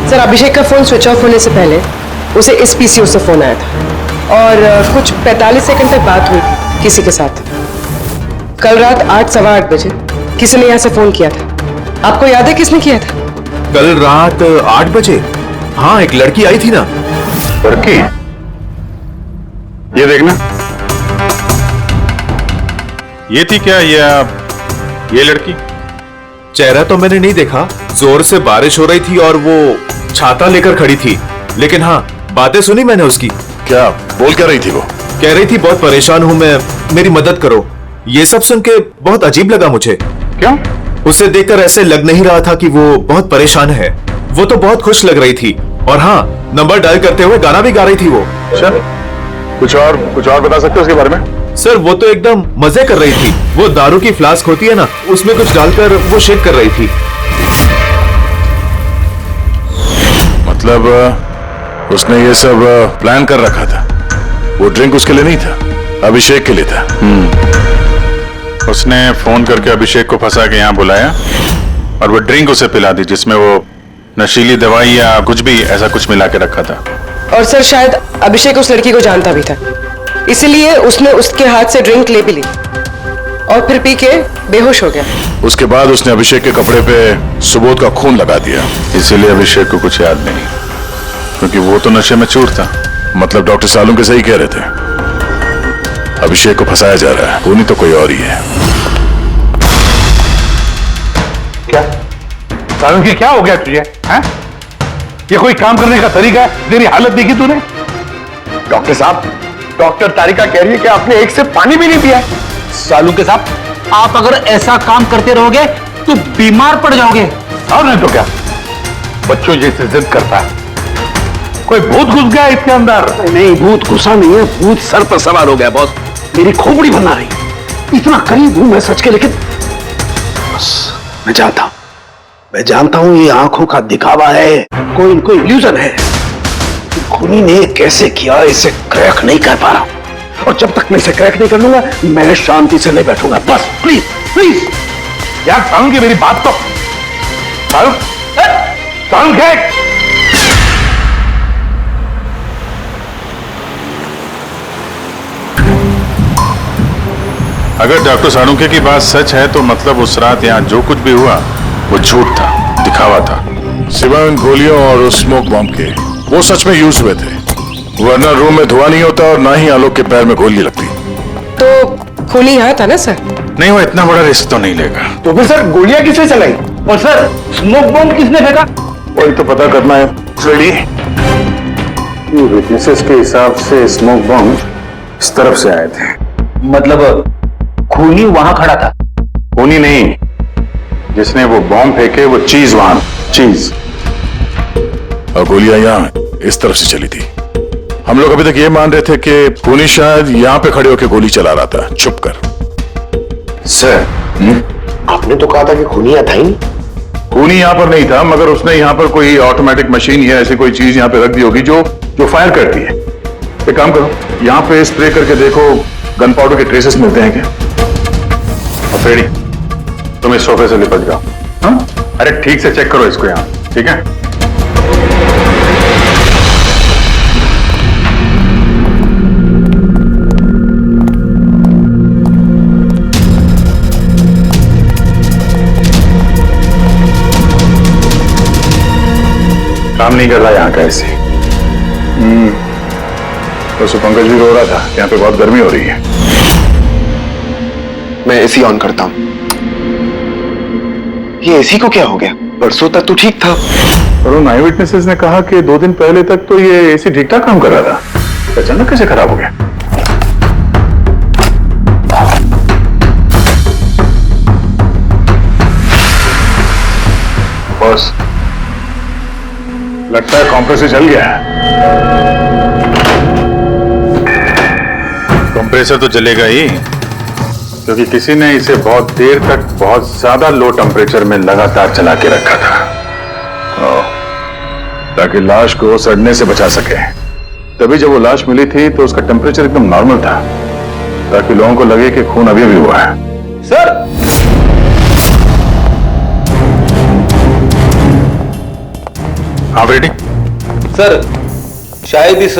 सर, अभिषेक का फोन स्विच ऑफ होने से पहले उसे इस पीसीओ से फोन आया था, और कुछ 45 सेकंड तक बात हुई थी किसी के साथ। कल रात 8 सवा 8 बजे किसी ने यहाँ से फोन किया था। आपको याद है किसने किया था? कल रात 8 बजे? हाँ, एक लड़की आई थी ना। लड़की? ये देखना, ये थी क्या ये लड़की? चेहरा तो मैंने नहीं देखा, जोर से बारिश हो रही थी और वो छाता लेकर खड़ी थी, लेकिन हाँ, बातें सुनी मैंने उसकी। क्या बोल क्या रही थी वो? कह रही थी बहुत परेशान हूं मैं, मेरी मदद करो। ये सब सुन के बहुत अजीब लगा मुझे। क्यों? उसे देखकर ऐसे लग नहीं रहा था कि वो बहुत परेशान है। वो तो बहुत खुश लग रही थी, और हाँ, नंबर डायल करते हुए गाना भी गा रही थी वो। सर, कुछ और बता सकते हो उसके बारे में? सर, वो तो एकदम मजे कर रही थी। वो दारू की फ्लास्क होती है ना, उसमें कुछ डालकर वो शेक कर रही थी। मतलब उसने ये सब प्लान कर रखा था। वो ड्रिंक उसके लिए नहीं था, अभिषेक के लिए था। उसने फोन करके अभिषेक को फंसा के यहाँ बुलाया और वो ड्रिंक उसे पिला दी, जिसमें वो नशीली दवाई या कुछ भी ऐसा कुछ मिला के रखा था। और सर, शायद अभिषेक उस लड़की को जानता भी था, इसलिए उसने उसके हाथ से ड्रिंक ले भी ली और फिर पी के बेहोश हो गया। उसके बाद उसने अभिषेक के कपड़े पे सुबोध का खून लगा दिया, इसीलिए अभिषेक को कुछ याद नहीं, क्योंकि वो तो नशे में चूर था। मतलब डॉक्टर सालुंके सही कह रहे थे, अभिषेक को फंसाया जा रहा है, वो नहीं तो कोई और ही है। क्या सालुंके, क्या हो गया तुझे? हैं? ये कोई काम करने का तरीका है? तेरी हालत देखी तूने? डॉक्टर साहब, डॉक्टर तारिका कह रही है कि आपने एक से पानी भी नहीं पिया। सालुंके साहब, आप अगर ऐसा काम करते रहोगे तो बीमार पड़ जाओगे। और नहीं तो क्या, बच्चों जैसे जिद करता है। कोई भूत घुस गया इसके अंदर? नहीं, भूत घुसा नहीं है, भूत सर पर सवार हो गया बॉस। मेरी खोपड़ी बना रही है। इतना करीब हूं मैं सच के, लेकिन बस मैं जानता हूं ये आंखों का दिखावा है, कोई इनको इल्यूजन है। खूनी ने कैसे किया इसे क्रैक नहीं कर पा रहा, और जब तक मैं इसे क्रैक नहीं कर लूंगा मैं शांति से नहीं बैठूंगा। बस प्लीज प्लीज यार सारुण की मेरी बात तो सारुण क्या? अगर डॉक्टर साणुके की बात सच है तो मतलब उस रात यहाँ जो कुछ भी हुआ वो झूठ था, दिखावा था। सिवाय उन गोलियों और उस स्मोक बॉम्ब के, वो सच में यूज हुए थे, वरना रूम में धुआं नहीं होता और ना ही आलोक के पैर में गोली लगती। तो खूनी यहाँ था ना सर? नहीं, वो इतना बड़ा रिस्क तो नहीं लेगा। तो फिर सर गोलियां किसने चलाई, और सर स्मोक बॉम्ब किसने फेंका? वही तो पता करना है। रेडी? विटनेसेस के हिसाब से स्मोक बॉम्ब इस तरफ से आए थे। मतलब खूनी वहां खड़ा था? खूनी नहीं, जिसने वो बॉम्ब फेंके वो चीज वहां, चीज, और गोलियां यहाँ इस तरफ से चली थी। हम लोग अभी तक ये मान रहे थे कि खूनी शायद यहाँ पे खड़े होकर गोली चला रहा था छुप कर। सर आपने तो कहा था कि खूनी यहाँ था ही नहीं। खूनी यहाँ पर नहीं था, मगर उसने यहाँ पर कोई ऑटोमेटिक मशीन या ऐसी कोई चीज यहाँ पे रख दी होगी जो फायर करती है। एक काम करो, यहाँ पे स्प्रे करके देखो गन पाउडर के ट्रेसेस मिलते हैं क्या। और फेड़ी, तुम इस सोफे से लिपट जाओ। हाँ, अरे ठीक से चेक करो इसको यहाँ, ठीक है? काम नहीं कर रहा यहाँ का ऐसे। तो पंकज भी रो रहा था, यहाँ पे बहुत गर्मी हो रही है। मैं एसी ऑन करता हूं। ये एसी को क्या हो गया? परसों तक तो ठीक था। और उन आई विटनेसेस ने कहा कि 2 दिन पहले तक तो ये एसी ठीक ठाक काम कर रहा था, अचानक कैसे खराब हो गया? बॉस, लगता है कंप्रेसर जल गया है। कंप्रेसर तो जलेगा ही, क्योंकि किसी ने इसे बहुत देर तक बहुत ज्यादा लो टेम्परेचर में लगातार चला के रखा था, ताकि लाश को सड़ने से बचा सके। तभी जब वो लाश मिली थी तो उसका टेम्परेचर एकदम नॉर्मल था, ताकि लोगों को लगे कि खून अभी भी हुआ है। सर, हाँ बेटी। सर, शायद इस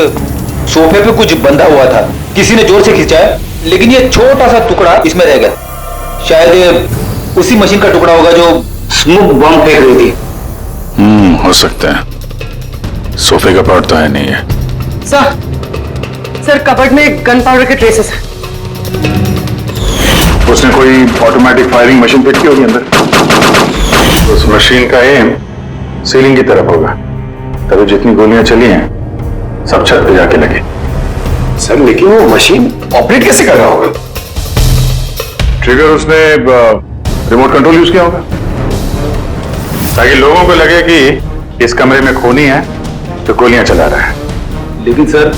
सोफे पे कुछ बंधा हुआ था, किसी ने जोर से खींचा है, लेकिन ये छोटा सा टुकड़ा इसमें रह गया। शायद ये उसी मशीन का टुकड़ा होगा जो स्मोक बॉम्ब फेंक रही थी। हो सकता है। सोफे का पार्ट तो है नहीं है। सर कबर्ड में गन पाउडर के ट्रेसेस हैं। उसने कोई ऑटोमेटिक फायरिंग मशीन फिट की होगी अंदर। उस मशीन का एम सीलिंग की तरफ होगा, तभी जितनी गोलियां चली हैं सब छत पे जाके लगे। सर लेकिन वो मशीन ऑपरेट कैसे कर रहा होगा? ट्रिगर उसने रिमोट कंट्रोल यूज किया होगा, ताकि लोगों को लगे कि इस कमरे में खूनी है तो गोलियां चला रहा है। लेकिन सर,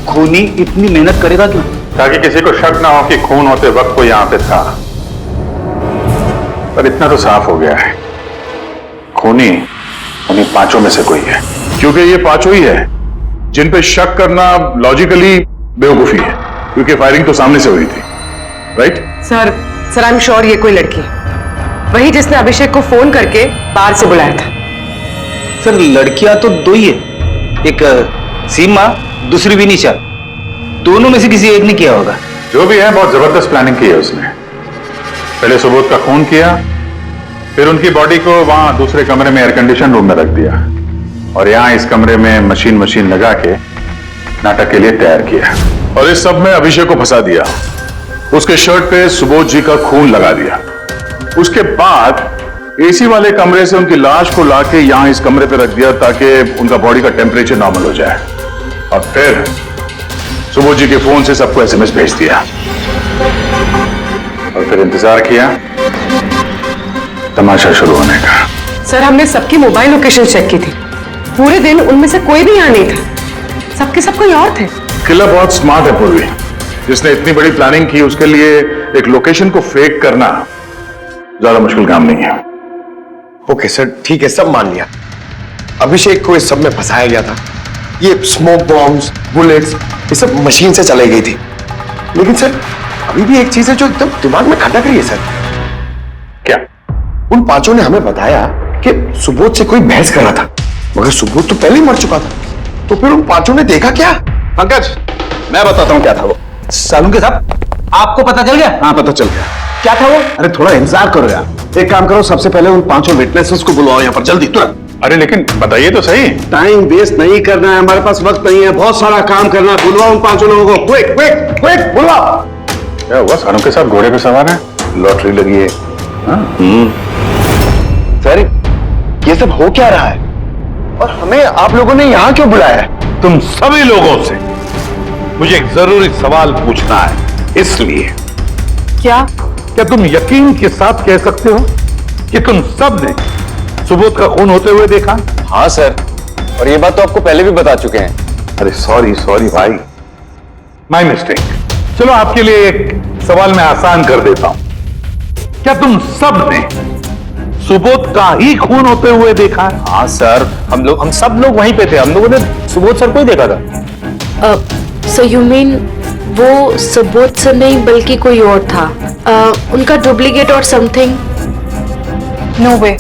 खूनी इतनी मेहनत करेगा क्यों? ताकि किसी को शक ना हो कि खून होते वक्त वो यहां पे था। पर इतना तो साफ हो गया है, खूनी उन्हीं 5 में से कोई है, क्योंकि ये 5 ही है जिन पे शक करना लॉजिकली बेवकूफी है, क्योंकि फायरिंग तो सामने से हुई थी, right? Sir I am sure ये कोई लड़की है, वही जिसने अभिषेक को फोन करके बाहर से बुलाया था। सर, लड़कियां तो 2 ही है, एक सीमा, दूसरी विनीशा। दोनों में से किसी एक ने किया होगा। जो भी है, बहुत जबरदस्त प्लानिंग की है उसने। पहले सुबोध का खून किया, फिर उनकी बॉडी को वहां दूसरे कमरे में एयर कंडीशन रूम में रख दिया, और यहां इस कमरे में मशीन लगा के नाटक के लिए तैयार किया। और इस सब में अभिषेक को फंसा दिया, उसके शर्ट पे सुबोध जी का खून लगा दिया। उसके बाद एसी वाले कमरे से उनकी लाश को लाके यहां इस कमरे पे रख दिया, ताकि उनका बॉडी का टेम्परेचर नॉर्मल हो जाए। और फिर सुबोध जी के फोन से सबको एसएमएस भेज दिया, और फिर इंतजार किया तमाशा शुरू होने का। सर, हमने सबकी मोबाइल लोकेशन चेक की थी, पूरे दिन उनमें से कोई भी यहाँ नहीं था, सबके सब कोई और थे। किला बहुत स्मार्ट है पूर्वी, जिसने इतनी बड़ी प्लानिंग की उसके लिए एक लोकेशन को फेक करना ज्यादा मुश्किल काम नहीं है। ओके सर, ठीक है, सब मान लिया। अभिषेक को इस सब में फंसाया गया था। ये स्मोक बॉम्ब्स, बुलेट्स, ये सब मशीन से चलाई गई थी। लेकिन सर अभी भी एक चीज है जो एकदम दिमाग में खटक रही है सर। क्या? उन पांचों ने हमें बताया कि सुबोध से कोई बहस कर रहा था, मगर सुबोध तो पहले ही मर चुका था। तो फिर उन पांचों ने देखा क्या? पंकज, मैं बताता हूँ क्या था वो। सालुंके साहब, आपको पता चल गया? हाँ, पता चल गया। क्या था वो? अरे थोड़ा इंतजार करो यार। एक काम करो, सबसे पहले उन पांचों विटनेसेस को बुलाओ यहाँ पर जल्दी, तुरंत। अरे लेकिन बताइए तो सही। टाइम वेस्ट नहीं करना है, हमारे पास वक्त नहीं है, बहुत सारा काम करना है। बुलवाओ उन पांचों लोगों को, क्विक क्विक क्विक, बुलवाओ। क्या हुआ? सारों के साथ घोड़े पे सवार है, लॉटरी लगी है। सर ये सब हो क्या रहा है और हमें आप लोगों ने यहाँ क्यों बुलाया है? तुम सभी लोगों से मुझे एक जरूरी सवाल पूछना है, इसलिए। क्या? क्या तुम यकीन के साथ कह सकते हो कि तुम सब ने सुबोध का खून होते हुए देखा? हाँ सर, और ये बात तो आपको पहले भी बता चुके हैं। अरे सॉरी भाई, माय मिस्टेक। चलो आपके लिए एक सवाल मैं आसान कर देता हूं। क्या तुम सब ने सुबोध का ही खून होते हुए देखा है? हाँ सर, हम सब लोग वहीं पे थे। हम लोगों ने सुबोध सर को ही देखा था। सो यू मीन वो सुबोध सर नहीं बल्कि कोई और था, उनका डुप्लीकेट और समथिंग? नो वे,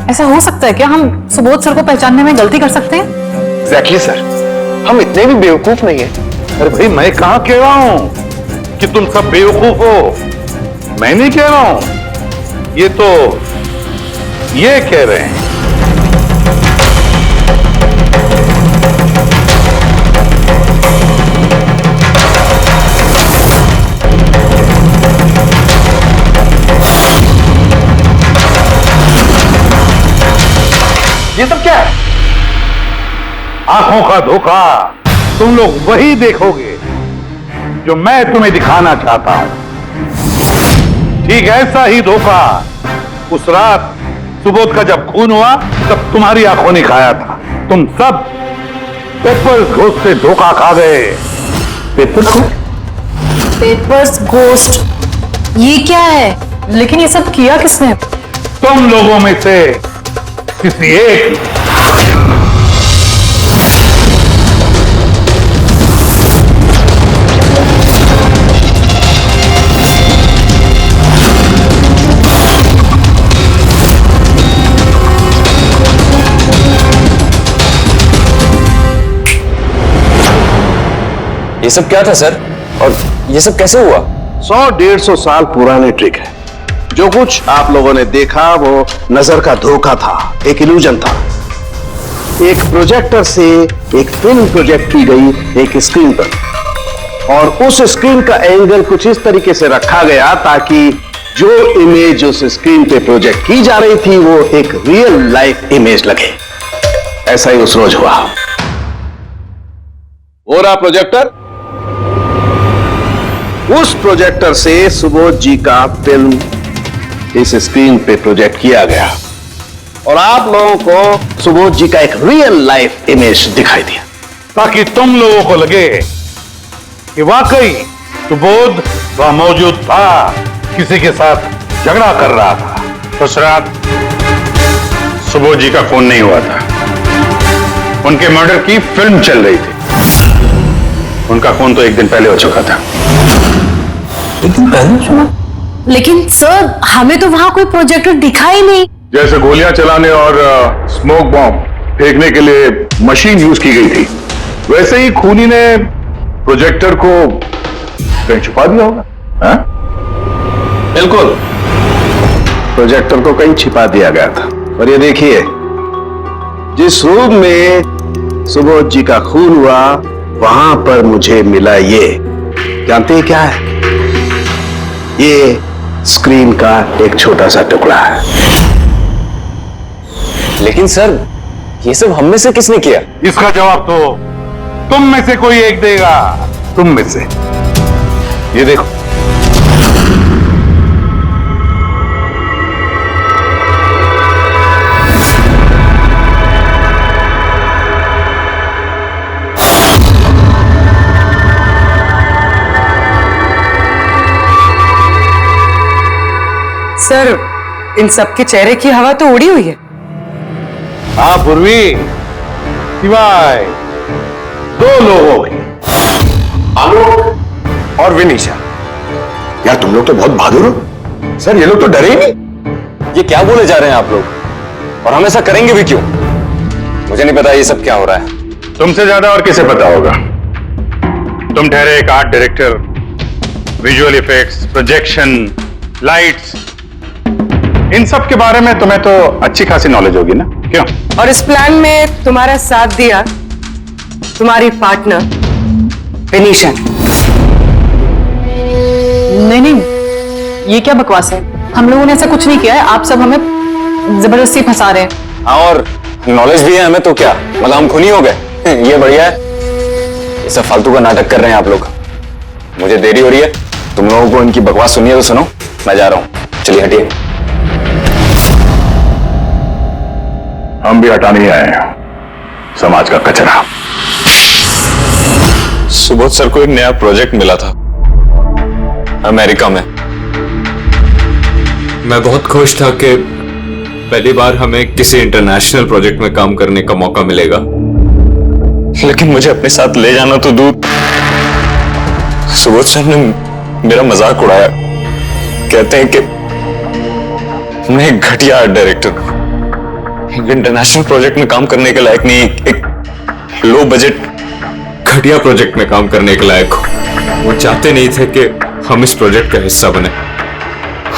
ऐसा हो सकता है क्या? हम सुबोध सर को पहचानने में गलती कर सकते हैं? एग्जैक्टली सर, हम इतने भी बेवकूफ नहीं है। अरे भाई, मैं कहां कह रहा हूं कि तुम सब बेवकूफ हो। मैं नहीं कह रहा हूं, ये तो ये कह रहे हैं। ये सब क्या है? आंखों का धोखा। तुम लोग वही देखोगे जो मैं तुम्हें दिखाना चाहता हूं। ठीक ऐसा ही धोखा उस रात सुबोध का जब खून हुआ तब तुम्हारी आंखों ने खाया था। तुम सब पेपर्स घोस्ट से धोखा खा गए। पेपर्स घोस्ट, ये क्या है? लेकिन ये सब किया किसने? तुम लोगों में से किसी एक। ये सब क्या था सर, और ये सब कैसे हुआ? 100-150 साल पुराने ट्रिक है। जो कुछ आप लोगों ने देखा वो नजर का धोखा था, एक इल्यूजन था। एक प्रोजेक्टर से एक फिल्म प्रोजेक्ट की गई एक स्क्रीन पर, और उस स्क्रीन का एंगल कुछ इस तरीके से रखा गया ताकि जो इमेज उस स्क्रीन पे प्रोजेक्ट की जा रही थी वो एक रियल लाइफ इमेज लगे। ऐसा ही उस रोज हुआ। हो रहा प्रोजेक्टर, उस प्रोजेक्टर से सुबोध जी का फिल्म इस स्क्रीन पे प्रोजेक्ट किया गया और आप लोगों को सुबोध जी का एक रियल लाइफ इमेज दिखाई दिया, ताकि तुम लोगों को लगे कि वाकई सुबोध वहां मौजूद था, किसी के साथ झगड़ा कर रहा था। उस रात सुबोध जी का खून नहीं हुआ था, उनके मर्डर की फिल्म चल रही थी। उनका खून तो एक दिन पहले हो चुका था। एक दिन पहले सुना? लेकिन सर हमें तो वहां कोई प्रोजेक्टर दिखा ही नहीं। जैसे गोलियां चलाने और स्मोक बॉम्ब फेंकने के लिए मशीन यूज की गई थी, वैसे ही खूनी ने प्रोजेक्टर को कहीं छुपा दिया होगा। हाँ? बिल्कुल, प्रोजेक्टर को कहीं छिपा दिया गया था। और ये देखिए, जिस रूम में सुबोध जी का खून हुआ वहां पर मुझे मिला ये, जानते हैं क्या है? ये स्क्रीन का एक छोटा सा टुकड़ा है। लेकिन सर ये सब हम में से किसने किया? इसका जवाब तो तुम में से कोई एक देगा। तुम में से। ये देखो, सर इन सबके चेहरे की हवा तो उड़ी हुई है। हाँ पूर्वी, सिवाय 2 लोगों की, आलोक और विनीशा। यार तुम लोग तो बहुत बहादुर हो। सर ये लोग तो डरे ही नहीं। ये क्या बोले जा रहे हैं आप लोग, और हम ऐसा करेंगे भी क्यों? मुझे नहीं पता ये सब क्या हो रहा है। तुमसे ज्यादा और किसे पता होगा? तुम ठहरे एक art director, visual effects, projection, lights, इन सब के बारे में तुम्हें तो अच्छी खासी नॉलेज होगी ना, क्यों? और इस प्लान में तुम्हारा साथ दिया तुम्हारी पार्टनर विनीशा। नहीं नहीं, ये क्या बकवास है? हम लोगों ने ऐसा कुछ नहीं किया है। आप सब हमें जबरदस्ती फंसा रहे हैं। हाँ, और नॉलेज भी है हमें तो क्या, मतलब हम खूनी हो गए? ये बढ़िया है। ये सब फालतू का नाटक कर रहे हैं आप लोग। मुझे देरी हो रही है, तुम लोगों को इनकी बकवास सुनिए तो सुनो, मैं जा रहा हूं। चलिए हटिए। हम भी हटाने ही आए हैं समाज का कचरा। सुबोध सर को एक नया प्रोजेक्ट मिला था अमेरिका में। मैं बहुत खुश था कि पहली बार हमें किसी इंटरनेशनल प्रोजेक्ट में काम करने का मौका मिलेगा, लेकिन मुझे अपने साथ ले जाना तो दूर। सुबोध सर ने मेरा मजाक उड़ाया, कहते हैं कि मैं एक घटिया आर्ट डायरेक्टर हूं, एक इंटरनेशनल प्रोजेक्ट में काम करने के लायक नहीं, एक लो बजट घटिया प्रोजेक्ट में काम करने के लायक हो। वो चाहते नहीं थे कि हम इस प्रोजेक्ट का हिस्सा बने।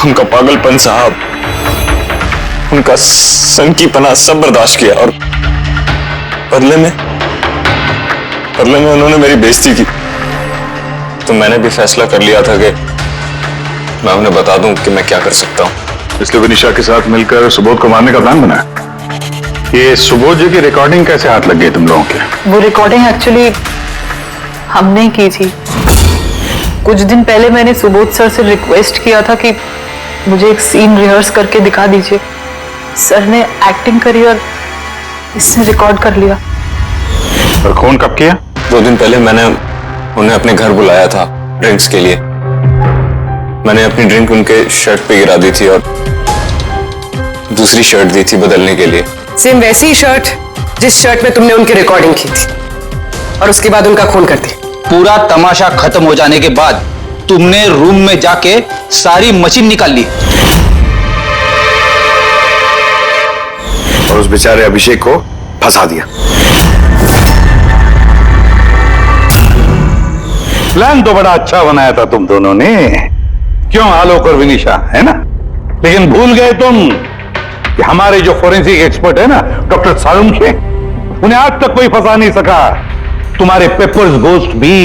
उनका पागलपन साहब, उनका सनकीपना सब बर्दाश्त किया, और बदले में उन्होंने मेरी बेइज्जती की। तो मैंने भी फैसला कर लिया था कि मैं उन्हें बता दूं कि मैं क्या कर सकता हूं। इसलिए विनीशा के साथ मिलकर सुबोध को मारने का प्लान बनाया। ये सुबोध जी की रिकॉर्डिंग कैसे हाथ लग गई तुम लोगों के? वो रिकॉर्डिंग एक्चुअली हमने की थी। कुछ दिन पहले मैंने सुबोध सर से रिक्वेस्ट किया था कि मुझे एक सीन रिहर्स करके दिखा दीजिए। सर ने एक्टिंग करी और इसने रिकॉर्ड कर लिया। और खून कब किया? 2 दिन पहले मैंने उन्हें अपने घर बुलाया था ड्रिंक्स के लिए। मैंने अपनी ड्रिंक उनके शर्ट पे गिरा दी थी और दूसरी शर्ट दी थी बदलने के लिए। सेम वैसी ही शर्ट जिस शर्ट में तुमने उनकी रिकॉर्डिंग की थी, और उसके बाद उनका खून कर दिया। पूरा तमाशा खत्म हो जाने के बाद तुमने रूम में जाके सारी मशीन निकाल ली और उस बेचारे अभिषेक को फंसा दिया। प्लान तो बड़ा अच्छा बनाया था तुम दोनों ने, क्यों आलोक और विनीशा, है ना? लेकिन भूल गए तुम कि हमारे जो फोरेंसिक एक्सपर्ट है ना, डॉक्टर सालुंखे, उन्हें आज तक कोई फंसा नहीं सका। तुम्हारे पेपर्स घोस्ट भी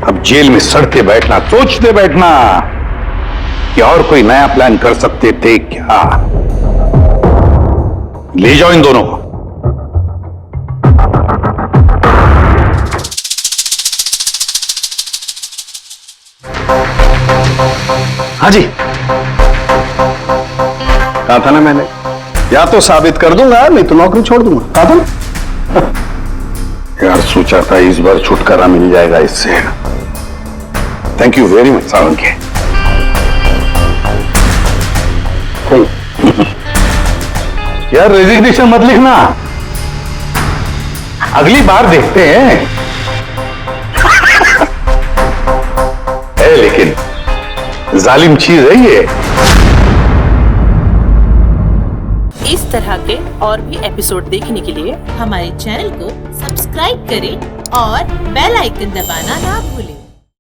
अब जेल में सड़ते बैठना, सोचते बैठना कि और कोई नया प्लान कर सकते थे क्या। ले जाओ इन दोनों को। हाँ जी, कहा था ना मैंने, या तो साबित कर दूंगा नहीं तो नौकरी छोड़ दूंगा। कहा था ना। यार सोचा था इस बार छुटकारा मिल जाएगा इससे। Thank you very much Salunkhe. यार रेजिग्नेशन मत लिखना, अगली बार देखते हैं। है लेकिन जालिम चीज है ये। इस तरह के और भी एपिसोड देखने के लिए हमारे चैनल को सब्सक्राइब करें और बेल आइकन दबाना ना भूलें।